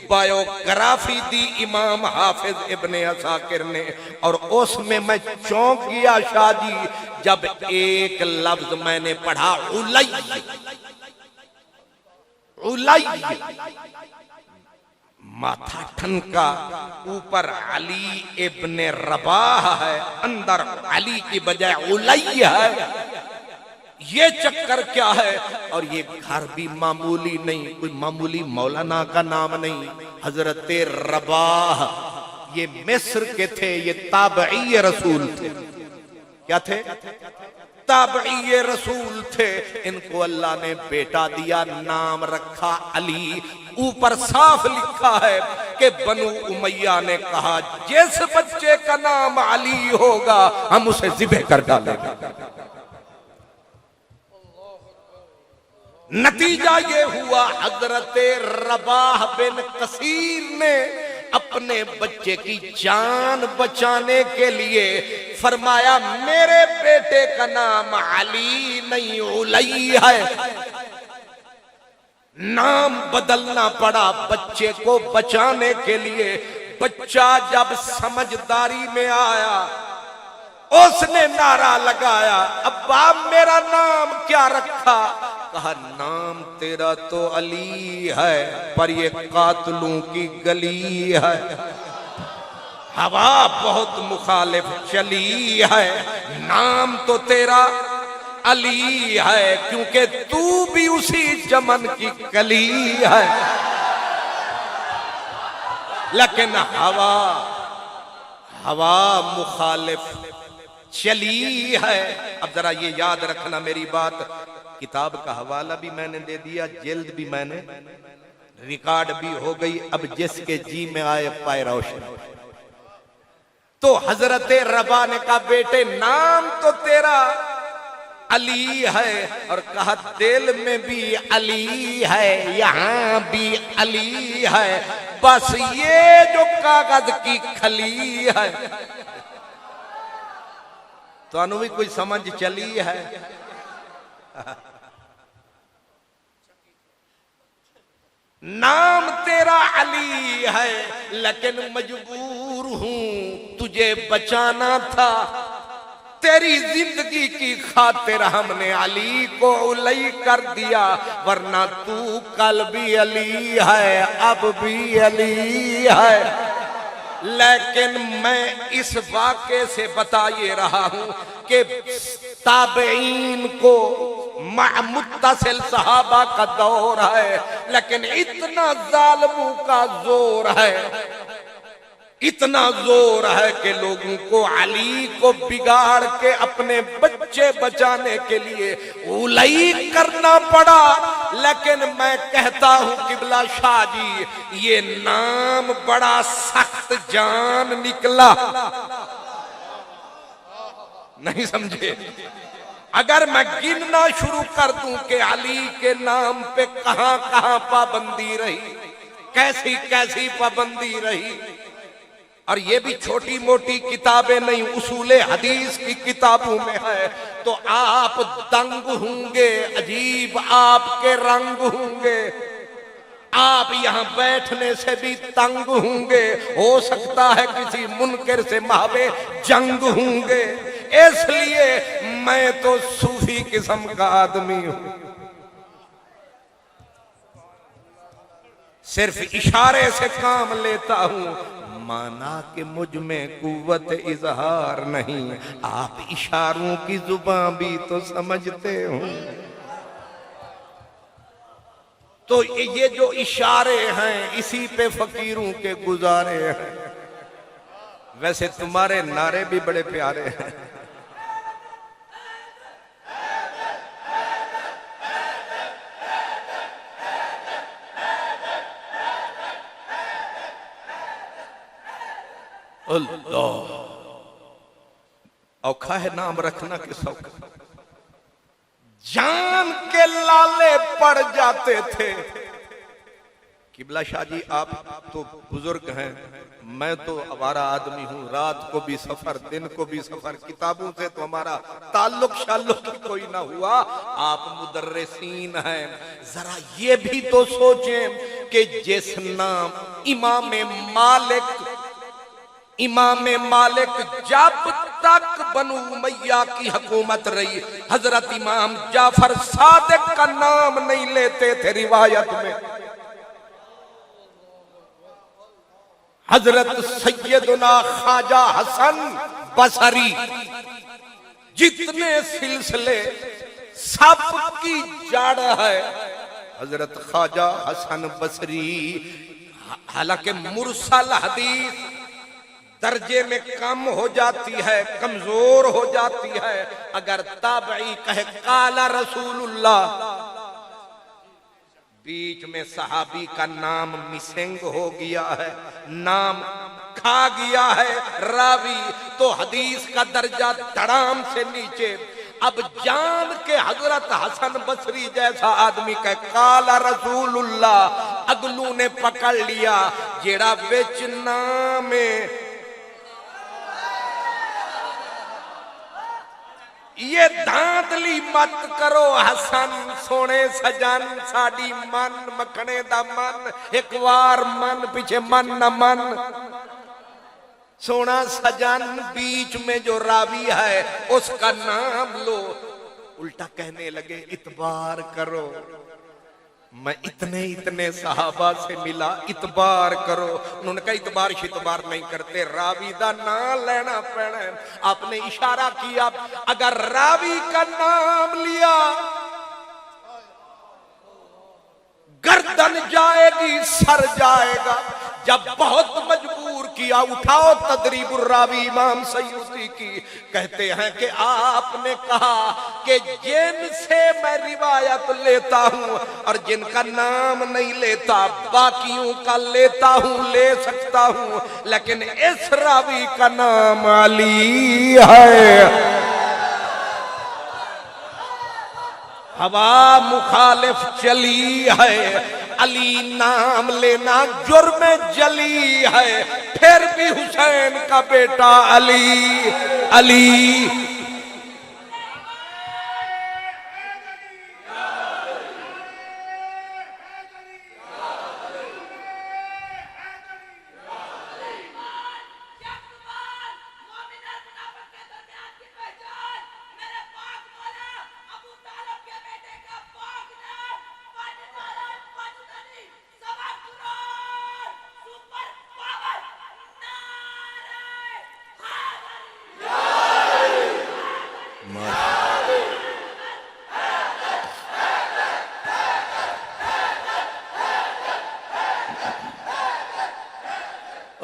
Speaker 1: बायोग्राफी दी इमाम हाफिज इब्ने असाकिर ने। और उसमें मैं चौंक गया शाहजी जब एक लफ्ज मैंने पढ़ा उलई। माथा ठनका, ऊपर अली इब्ने रबाह है, अंदर अली की बजाय उलई है। ये चक्कर क्या है? और ये घर भी मामूली नहीं, कोई मामूली मौलाना का नाम नहीं। हजरत रबाह ये मिस्र के थे, ये ताबई रसूल थे। क्या थे? ताबई रसूल थे। इनको अल्लाह ने बेटा दिया, नाम रखा अली। ऊपर साफ लिखा है कि बनु उमैया ने कहा जिस बच्चे का नाम अली होगा हम उसे ज़िबह कर डालेंगे। नतीजा ये हुआ हजरत रबाह बिन कसीर ने अपने बच्चे की जान बचाने के लिए फरमाया मेरे बेटे का नाम अली नहीं उलई है। नाम बदलना पड़ा बच्चे को बचाने के लिए। बच्चा जब समझदारी में आया उसने नारा लगाया अब्बा मेरा नाम क्या रखा? कहा नाम तेरा तो अली है पर ये कातलों की गली है। हवा बहुत मुखालिफ चली है। नाम तो तेरा अली है क्योंकि तू भी उसी चमन की कली है। लेकिन हवा मुखालिफ चली है। अब जरा ये याद रखना मेरी बात, किताब का हवाला भी मैंने दे दिया, जिल्द भी मैंने, रिकॉर्ड भी हो गई। अब जिसके जी में आए पाए रोशन। तो हजरत रबा ने कहा बेटे नाम तो तेरा अली है और कहा दिल में भी अली है, यहां भी अली है, बस ये जो कागज की खली है। तो अनु भी कोई समझ चली है? नाम तेरा अली है लेकिन मजबूर हूं तुझे बचाना था। तेरी जिंदगी की खातिर हमने अली को उलई कर दिया, वरना तू कल भी अली है अब भी अली है। लेकिन मैं इस वाक़े से बता ये रहा हूं कि ताबईन को मुत्तसिल सहाबा का दौर है, लेकिन इतना जालिमों का जोर है इतना जोर है कि लोगों को अली को बिगाड़ के अपने बच्चे बचाने के लिए उलई करना पड़ा। लेकिन मैं कहता हूं किबला शाह जी, ये नाम बड़ा सख्त जान निकला। नहीं समझे? अगर मैं गिनना शुरू कर दूं कि अली के नाम पे कहां कहां पाबंदी रही, कैसी कैसी पाबंदी रही, और ये भी छोटी मोटी किताबें नहीं, उसूले हदीस की किताबों में है, तो आप दंग होंगे, अजीब आपके रंग होंगे, आप यहां बैठने से भी तंग होंगे, हो सकता है किसी मुनकर से महावे जंग होंगे। इसलिए मैं तो सूफी किस्म का आदमी हूं, सिर्फ इशारे से काम लेता हूं। माना कि मुझ में कुव्वत इजहार नहीं, आप इशारों की जुबान भी तो समझते हो। तो ये जो इशारे हैं इसी पे फकीरों के गुजारे हैं। वैसे तुम्हारे नारे भी बड़े प्यारे हैं। अल्लाह, औखा है नाम रखना कि सौखा। जान के लाले पड़ जाते थे। किबला शाह जी आप तो बुजुर्ग हैं, मैं तो आवारा आदमी हूं, रात को भी सफर दिन को भी सफर, किताबों से तो हमारा ताल्लुक शाल्लुक कोई ना हुआ। आप मुदर्रिसीन हैं, जरा ये भी तो सोचें कि जिस नाम इमाम मालिक जब तक बनु उमैया की हुकूमत रही, हजरत इमाम जाफर सादिक का नाम नहीं लेते थे रिवायत में। हजरत सैयदना ख्वाजा हसन बसरी, जितने सिलसिले सबकी जड़ है हजरत ख्वाजा हसन बसरी। हालांकि मुरसल हदीस दर्जे में कम हो जाती है, कमजोर हो जाती है। अगर ताबई कहे काला रसूलुल्लाह, बीच में सहाबी का नाम मिसिंग हो गया है, नाम खा गया है रावी, तो हदीस का दर्जा धड़ाम से नीचे। अब जान के हजरत हसन बसरी जैसा आदमी कहे काला रसूलुल्लाह, अगलू ने पकड़ लिया जेड़ा विच नाम ये धांधली मत करो हसन सोने सजन, साड़ी मन मखने दा मन, एक बार मन पीछे मन न मन। सोना सजन बीच में जो रावी है उसका नाम लो। उल्टा कहने लगे इतबार करो, मैं इतने सहाबा से मिला, इतबार करो। उन्होंने कहा इतबार शितबार नहीं करते, रावी का नाम लेना पैना है। आपने इशारा किया, अगर रावी का नाम लिया गर्दन जाएगी, सर जाएगा। जब बहुत मजबूर किया, उठाओ तदरीबुर रावी इमाम सयूती की, कहते हैं कि आपने कहा कि जिनसे मैं रिवायत लेता हूं और जिनका नाम नहीं लेता, बाकियों का लेता हूं, ले सकता हूं, लेकिन इस रावी का नाम अली है। हवा मुखालिफ चली है, अली नाम लेना जुर्म जली है, फिर भी हुसैन का बेटा अली अली।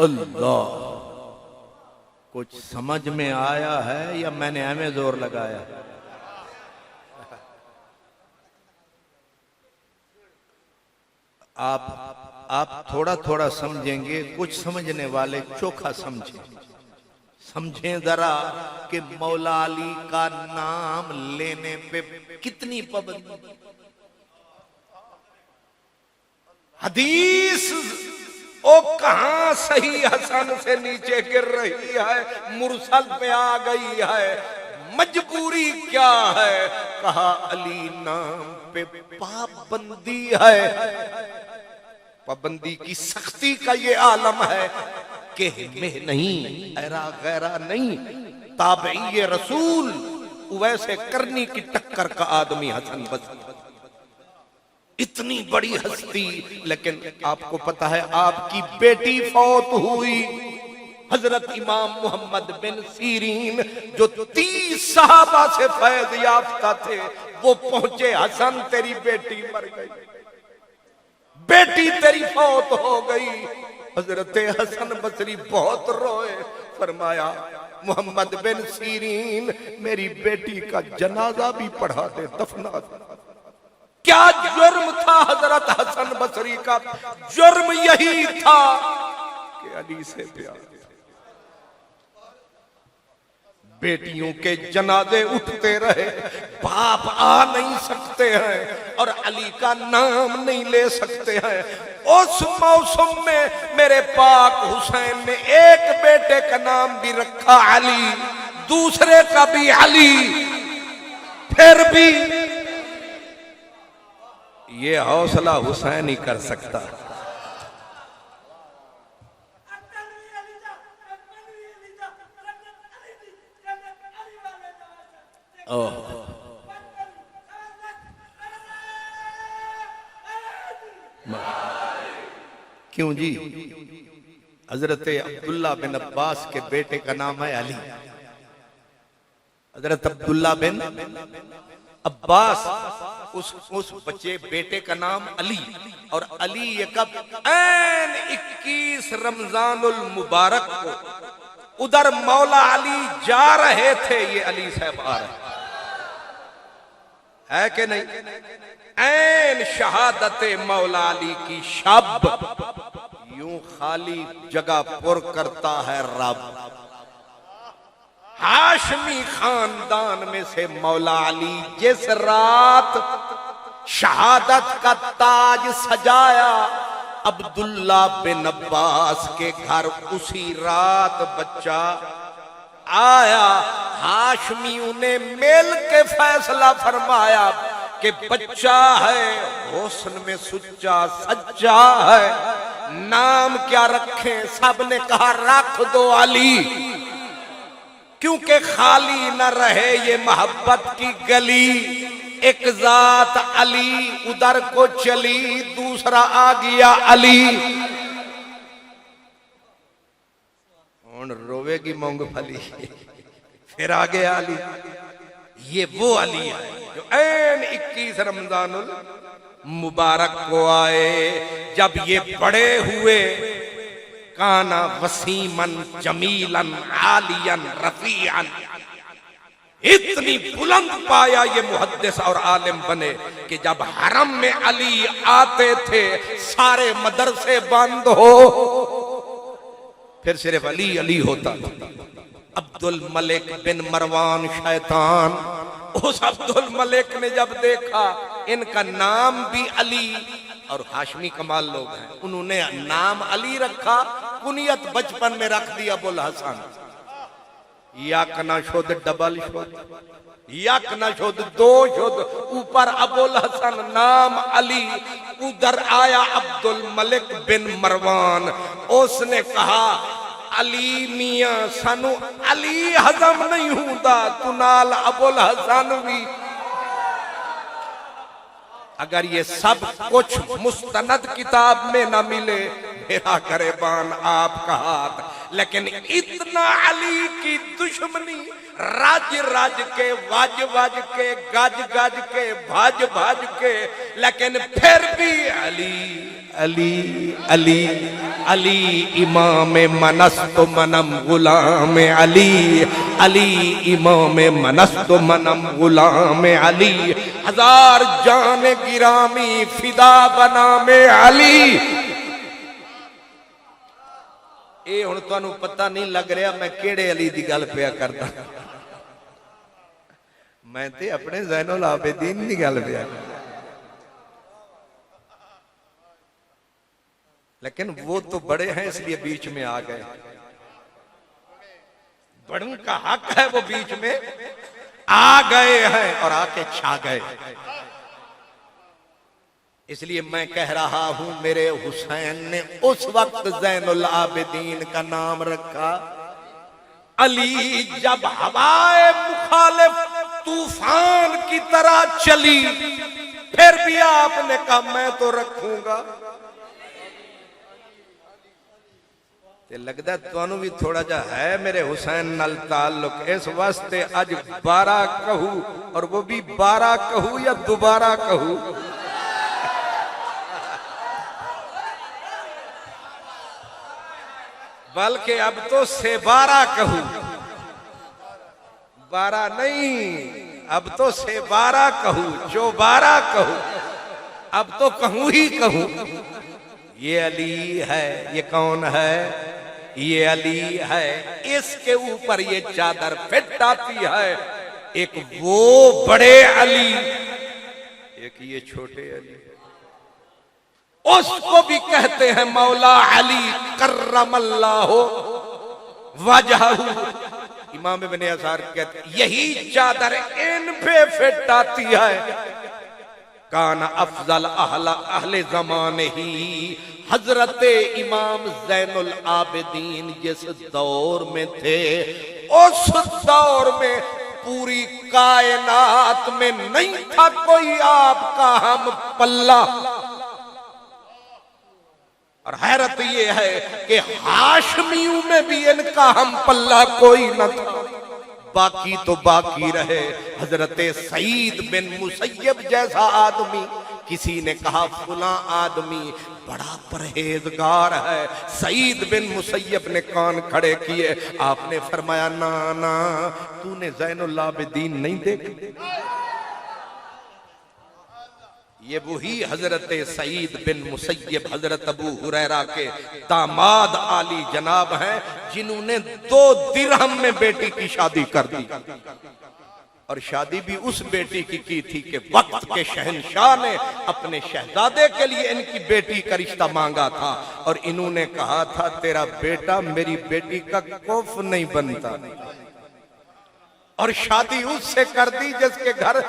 Speaker 1: अल्लाह, कुछ समझ में आया है या मैंने हमें जोर लगाया? आप थोड़ा थोड़ा समझेंगे, कुछ समझने वाले चोखा समझें जरा कि मौला अली का नाम लेने पे कितनी पाबंदी। हदीस ओ कहां सही हसन से नीचे गिर रही है, मुरसल पे आ गई है, मजबूरी क्या है? कहा अली नाम पे पाबंदी है। पाबंदी की सख्ती का ये आलम है कि में नहीं, ऐरा गैरा नहीं, ताबई रसूल वैसे करनी की टक्कर का आदमी हसन बसरी, इतनी बड़ी हस्ती। लेकिन आपको पता है आपकी बेटी फौत हुई, हजरत इमाम मोहम्मद बिन सीरीन जो 30 सहाबा से फैज याफ्ता थे, वो पहुंचे, हसन तेरी बेटी मर गई, बेटी तेरी फौत हो गई। हजरत हसन बसरी बहुत रोए, फरमाया मोहम्मद बिन सीरीन मेरी बेटी का जनाजा भी पढ़ा दे, दफना दे। क्या जुर्म था हजरत हसन बसरी का? जुर्म यही था कि अली से प्यार। बेटियों के जनाजे उठते रहे, बाप आ नहीं सकते हैं और अली का नाम नहीं ले सकते हैं। उस मौसम में मेरे पाक हुसैन ने एक बेटे का नाम भी रखा अली, दूसरे का भी अली, फिर भी ये हौसला हुसैन ही कर सकता। क्यों जी? हजरत अब्दुल्ला बिन अब्बास के बेटे का नाम है अली। हजरत अब्दुल्ला बिन अब्बास, उस बच्चे बेटे का नाम अली, और अली ये कब? ऐन 21 रमजानुल मुबारक को उधर मौला अली जा रहे थे, ये अली साहब आ रहे है कि नहीं? ऐन शहादत मौला अली की शब, यूं खाली जगह पुर करता है रब। हाशमी खानदान में से मौला अली जिस रात शहादत का ताज सजाया, अब्दुल्ला बिन अब्बास के घर उसी रात बच्चा आया। हाशमियों ने मिल के फैसला फरमाया कि बच्चा है, हुस्न में सुच्चा सच्चा है, नाम क्या रखें? सबने कहा रख दो अली, क्योंकि खाली न रहे ये मोहब्बत की गली। एक जात अली उधर को चली, दूसरा आ गया अली। कौन रोवेगी मूंगफली? फिर आ गया अली। ये वो अली है जो ऐन 21 रमजानुल मुबारक को आए। जब ये बड़े हुए, काना वसीमन जमीलन आलियन रफीअन, इतनी बुलंद पाया ये मुहद्दिस और आलिम बने कि जब हरम में अली आते थे सारे मदरसे बंद हो, फिर सिर्फ अली अली होता। अब्दुल मलिक बिन मरवान शैतान, उस अब्दुल मलिक ने जब देखा इनका नाम भी अली, और हाशमी कमाल लोग हैं, उन्होंने नाम अली रखा, कुनियत बचपन में रख दी अबुल हसन। यक न शुद्ध डबल शुद्ध, यक न शुद्ध दो शुद्ध, ऊपर अबुल हसन नाम अली, उधर आया अब्दुल मलिक बिन मरवान। उसने कहा अली मियां सानू अली हजम नहीं होता, तू नाल अबुल हसन भी। अगर ये सब कुछ मुस्तनद किताब में ना मिले, मेरा गरेबान आपका हाथ। लेकिन इतना अली की दुश्मनी, राज राज के, वाज वाज के, गज गज के, भाज भाज के, लेकिन फिर भी अली अली अली अली इमाम मनस्त मनम गुलाम अली अली इमाम मनस्त मनम गुलाम अली हजार जान गिरामी फिदा बना में अली। ये हुण तुहानू पता नहीं लग रहा मैं केड़े अली दी गल पिया करदा, मैं ते अपने ज़ैनुल आबिदीन दी गल पिया करदा। लेकिन वो तो बड़े हैं इसलिए बीच में आ गए, बड़ों का हक है वो बीच में आ गए हैं और आके छा गए। इसलिए मैं कह रहा हूं मेरे हुसैन ने उस वक्त ज़ैनुल आबिदीन का नाम रखा अली जब हवाए मुखालिफ तूफान की तरह चली, फिर भी आपने कहा मैं तो रखूंगा। लगता तुहानू भी थोड़ा जा है मेरे हुसैन नाल ताल्लुक, इस वास्ते अज 12 कहूं और वो भी 12 कहूं या दोबारा कहूं। बल्कि अब तो से 12 कहूं, 12 नहीं, अब तो से 12 कहूं, जो 12 कहूं, अब तो कहूं ही कहूं। ये अली है, ये कौन है? ये अली है। इसके ऊपर ये चादर फिट आती है, एक वो बड़े अली, एक ये छोटे अली। उसको भी कहते हैं मौला अली कर्रमल्लाहु वजहहू। इमाम इब्ने असार कहते यही चादर इन पे फिट आती है। काना अफजल अहले ज़माने ही हजरत इमाम ज़ैनुल आबिदीन जिस दौर में थे, उस दौर में पूरी कायनात में नहीं था कोई आपका हम पल्ला। और हैरत ये है कि हाशमियों में भी इनका हम पल्ला कोई न था। बाकी तो बाकी रहे हजरत सईद बिन मुसय्यब जैसा आदमी। किसी ने कहा फुला आदमी बड़ा परहेजगार है। सईद बिन मुसय्यब ने कान खड़े किए, आपने फरमाया ना ना, तूने ज़ैनुल आबिदीन नहीं देखा? ये वही हजरत सईद बिन मुसय्यब हजरत अबू हुरैरा के दामाद आली जनाब हैं, जिन्होंने 2 दिरहम में बेटी की शादी कर दी। और शादी भी उस बेटी की थी कि वक्त के शहंशाह ने अपने शहजादे के लिए इनकी बेटी का रिश्ता मांगा था। और इन्होंने कहा था तेरा बेटा मेरी बेटी का कोफ नहीं बनता। और शादी उससे कर दी जिसके घर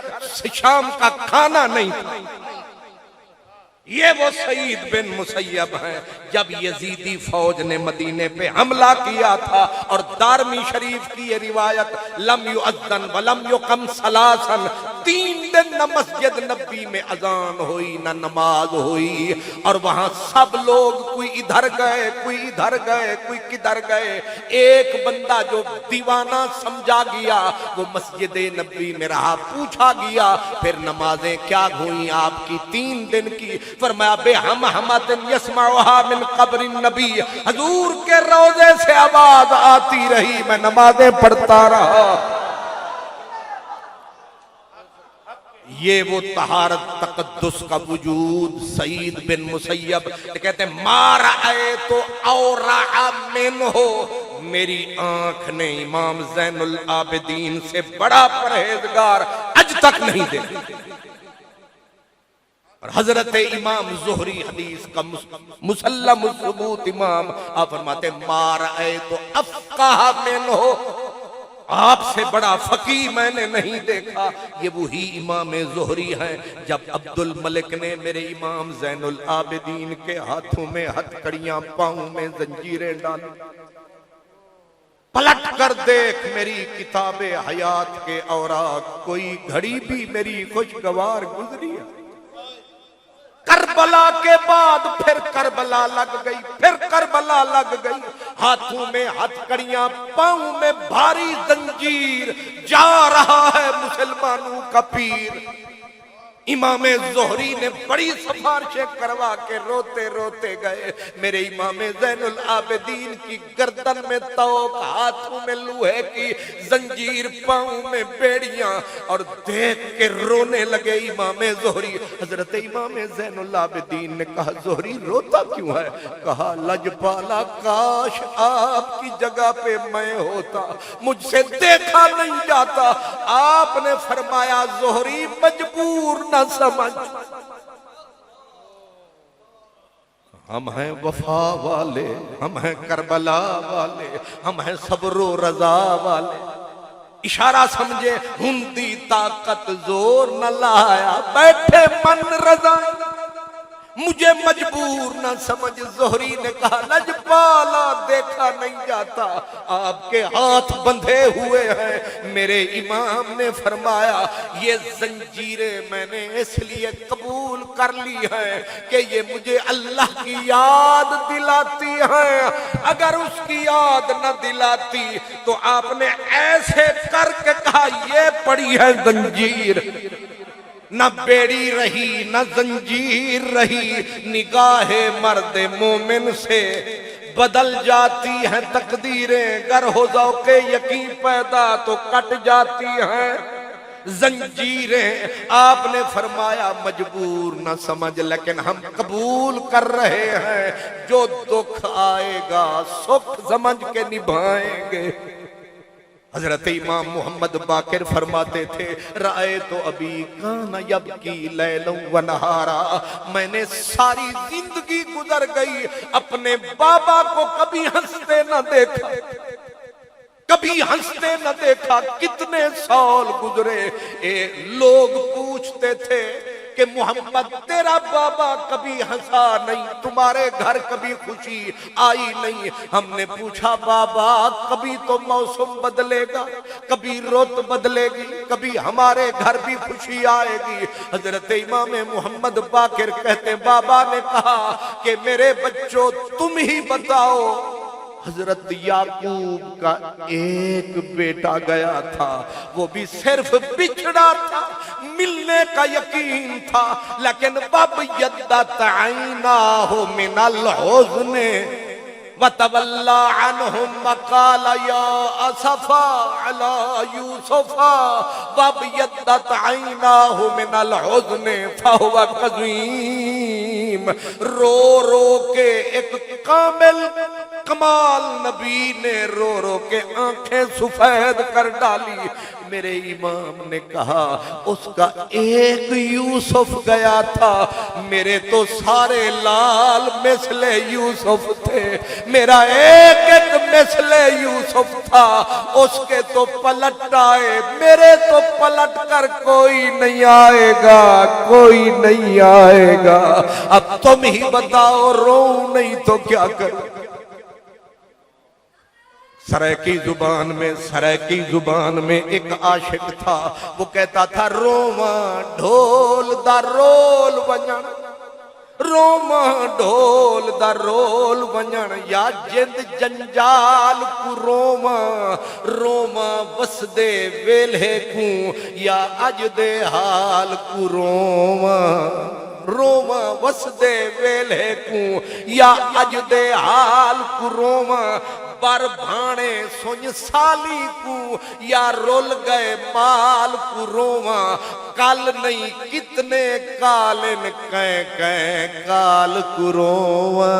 Speaker 1: शाम का खाना नहीं था। ये वो सईद बिन मुसय्यब हैं। जब यजीदी फौज ने मदीने पे हमला किया था, और दारमी शरीफ की ये रिवायत, लम युअज़्ज़न व लम युक़म सलासन, 3 दिन न मस्जिद नबी में अजान हुई न नमाज हुई। और वहां सब लोग कोई इधर गए, कोई इधर गए, कोई किधर गए। एक बंदा जो दीवाना समझा गया वो मस्जिद नबी में रहा, पूछा गया फिर नमाजें क्या हुई आपकी 3 दिन की? फरमाया बे हम हमतन यस्माउहा मिन कब्र नबी, हजूर के रोजे से आवाज आती रही, मैं नमाजें पढ़ता रहा। ये वो तहारत तकद्दुस का वजूद सईद बिन मुसय्यब कहते मार आए तो औरा मिन हो, मेरी आंख ने इमाम ज़ैनुल आबिदीन से बड़ा परहेजगार आज तक नहीं देखा। और हजरत इमाम ज़ुहरी हदीस का मुसल्लम सुबूत इमाम, आप फरमाते मार आए तो अफ़क़ाह मिन हो, आपसे बड़ा फकीह मैंने नहीं देखा। ये वही इमाम ज़ुहरी हैं। जब अब्दुल मलिक ने मेरे इमाम ज़ैनुल आबिदीन के हाथों में हथकड़ियां, पांव में जंजीरें डाली, पलट कर देख मेरी किताबे हयात के औराक, कोई घड़ी भी मेरी खुशगवार गुजरी है। करबला के बाद फिर करबला लग गई, फिर करबला लग गई। हाथों में हथकड़ियां, पांव में भारी जंजीर, जा रहा है मुसलमानों का पीर। इमाम जोहरी ने बड़ी सिफारिशें करवा के रोते रोते गए। मेरे इमाम ज़ैनुल आबिदीन की गर्दन में तोक, हाथों में लोहे की जंजीर, पाँव में बेड़ियां, और देख के रोने लगे इमाम जोहरी। हजरत इमाम ज़ैनुल आबिदीन ने कहा, जोहरी रोता क्यों है? कहा, लजपाला, काश आपकी जगह पे मैं होता, मुझसे देखा नहीं जाता। आपने फरमाया, जोहरी मजबूर न समझ, हम हैं वफा वाले, हम हैं करबला वाले, हम हैं सब्रो रजा वाले। इशारा समझे, हुंदी ताकत जोर न लाया, बैठे मन रजा, मुझे मजबूर न समझ। जोहरी ने कहा, लजपाला, देखा नहीं जाता, आपके हाथ बंधे हुए हैं। मेरे इमाम ने फरमाया, ये जंजीरें मैंने इसलिए कबूल कर ली हैं कि ये मुझे अल्लाह की याद दिलाती हैं। अगर उसकी याद न दिलाती तो आपने ऐसे करके कहा, ये पड़ी है जंजीर, न बेड़ी रही न जंजीर रही। निगाहे मर्द मोमिन से बदल जाती हैं तकदीरें, गर हो जाओ के यकीन पैदा तो कट जाती हैं जंजीरें। आपने फरमाया, मजबूर न समझ, लेकिन हम कबूल कर रहे हैं, जो दुख आएगा सुख समझ के निभाएंगे। हजरत इमाम मोहम्मद बाकिर फरमाते थे, राय तो अभी काना यबकी लैलों व नहारा, मैंने सारी जिंदगी गुजर गई, अपने बाबा को कभी हंसते न देखा, कभी हंसते न देखा। कितने साल गुजरे, लोग पूछते थे कि मोहम्मद तेरा बाबा कभी हंसा नहीं, तुम्हारे घर कभी खुशी आई नहीं। हमने पूछा, बाबा कभी तो मौसम बदलेगा, कभी रुत बदलेगी, कभी हमारे घर भी खुशी आएगी। हजरत इमाम मोहम्मद बाकिर कहते, बाबा ने कहा कि मेरे बच्चों तुम ही बताओ। हजरत याकूब का एक बेटा गया था, वो भी सिर्फ बिछड़ा था, मिलने का यकीन था, लेकिन बब यद्दत ऐनाहु मिनल हुज़्न वतवल्ला अन्हुम वक़ाल या असफ़ा अला यूसुफ़ा वब यद्दत ऐनाहु मिनल हुज़्न फहुव कज़ीम। रो रो के एक कामिल कमाल नबी ने रो रो के आंखें सफेद कर डाली। मेरे इमाम ने कहा, उसका एक यूसुफ गया था, मेरे तो सारे लाल मिसले यूसुफ थे, मेरा एक एक मिसले यूसुफ था, उसके तो पलट आए, मेरे तो पलट कर कोई नहीं आएगा, कोई नहीं आएगा। अब तुम ही बताओ, रो नहीं तो क्या करूं। सरायकी जुबान में एक आशिक था, वो कहता था, रोमा ढोल दा रोल वजन, रोमा ढोल दा रोल वजन, या जिंद जंजाल कु रोमा, रोमा वसदे वेले कु, या अज दे हाल कु रोमा, रोमा वसदे वेले कु, या अज दे हाल कु रोमा। पर भाणे सुन साली कु, या रोल गए माल कु रोवा, कल नहीं कितने कालिन कै कै काल कु रोवा।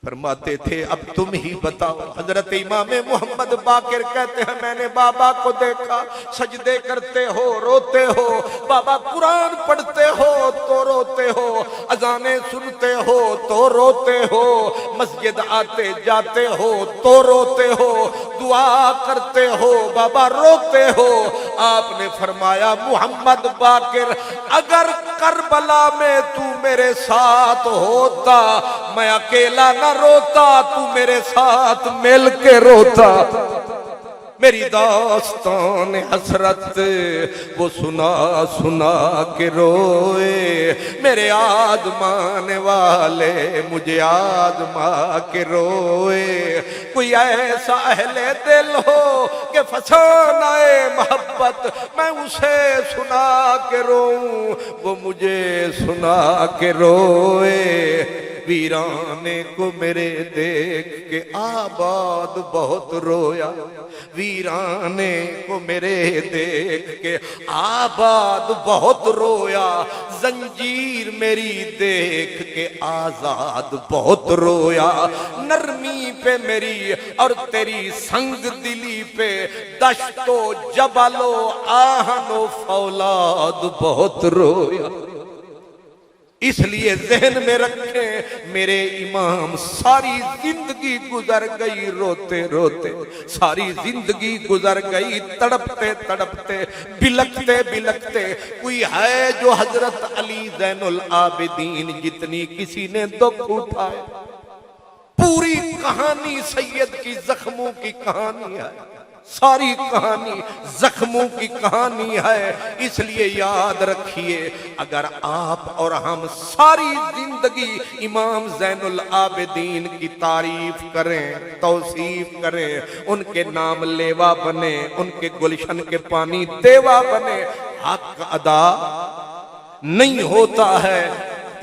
Speaker 1: फरमाते थे, अब तुम ही बताओ। हजरत इमाम मोहम्मद बाकिर कहते हैं, मैंने बाबा को देखा, सजदे करते हो रोते हो, बाबा कुरान पढ़ते हो तो रोते हो, अजाने सुनते हो तो रोते हो, मस्जिद आते जाते हो तो रोते हो, दुआ करते हो बाबा रोते हो। आपने फरमाया, मोहम्मद बाकिर अगर करबला में तू मेरे साथ होता, मैं अकेला न रोता, तू मेरे साथ मिल के रोता। मेरी दास्तान हसरत वो सुना सुना के रोए, मेरे आजमाने वाले मुझे आजमा के रोए। कोई ऐसा अहले दिल हो कि फसानाए मोहब्बत, मैं उसे सुना के रोऊं, वो मुझे सुना के रोए। वीराने को मेरे देख के आबाद बहुत रोया, वीराने को मेरे देख के आबाद बहुत रोया। जंजीर मेरी देख के आजाद बहुत रोया। नरमी पे मेरी और तेरी संग दिली पे दश्तो जबालो आहनो फौलाद बहुत रोया। इसलिए जहन में रखें मेरे इमाम, सारी जिंदगी गुजर गई रोते रोते, सारी जिंदगी गुजर गई तड़पते तड़पते, बिलखते बिलखते। कोई है जो हजरत अली ज़ैनुल आबिदीन जितनी किसी ने दुख उठाए? पूरी कहानी सैयद की जख्मों की कहानी है, सारी कहानी जख्मों की कहानी है। इसलिए याद रखिए, अगर आप और हम सारी जिंदगी इमाम ज़ैनुल आबिदीन की तारीफ करें, तौसीफ करें, उनके नाम लेवा बने, उनके गुलशन के पानी देवा बने, हक अदा नहीं होता है।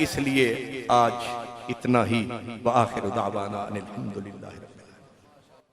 Speaker 1: इसलिए आज इतना ही। व आखिर दावाना अनिल हम्दुलिल्लाह।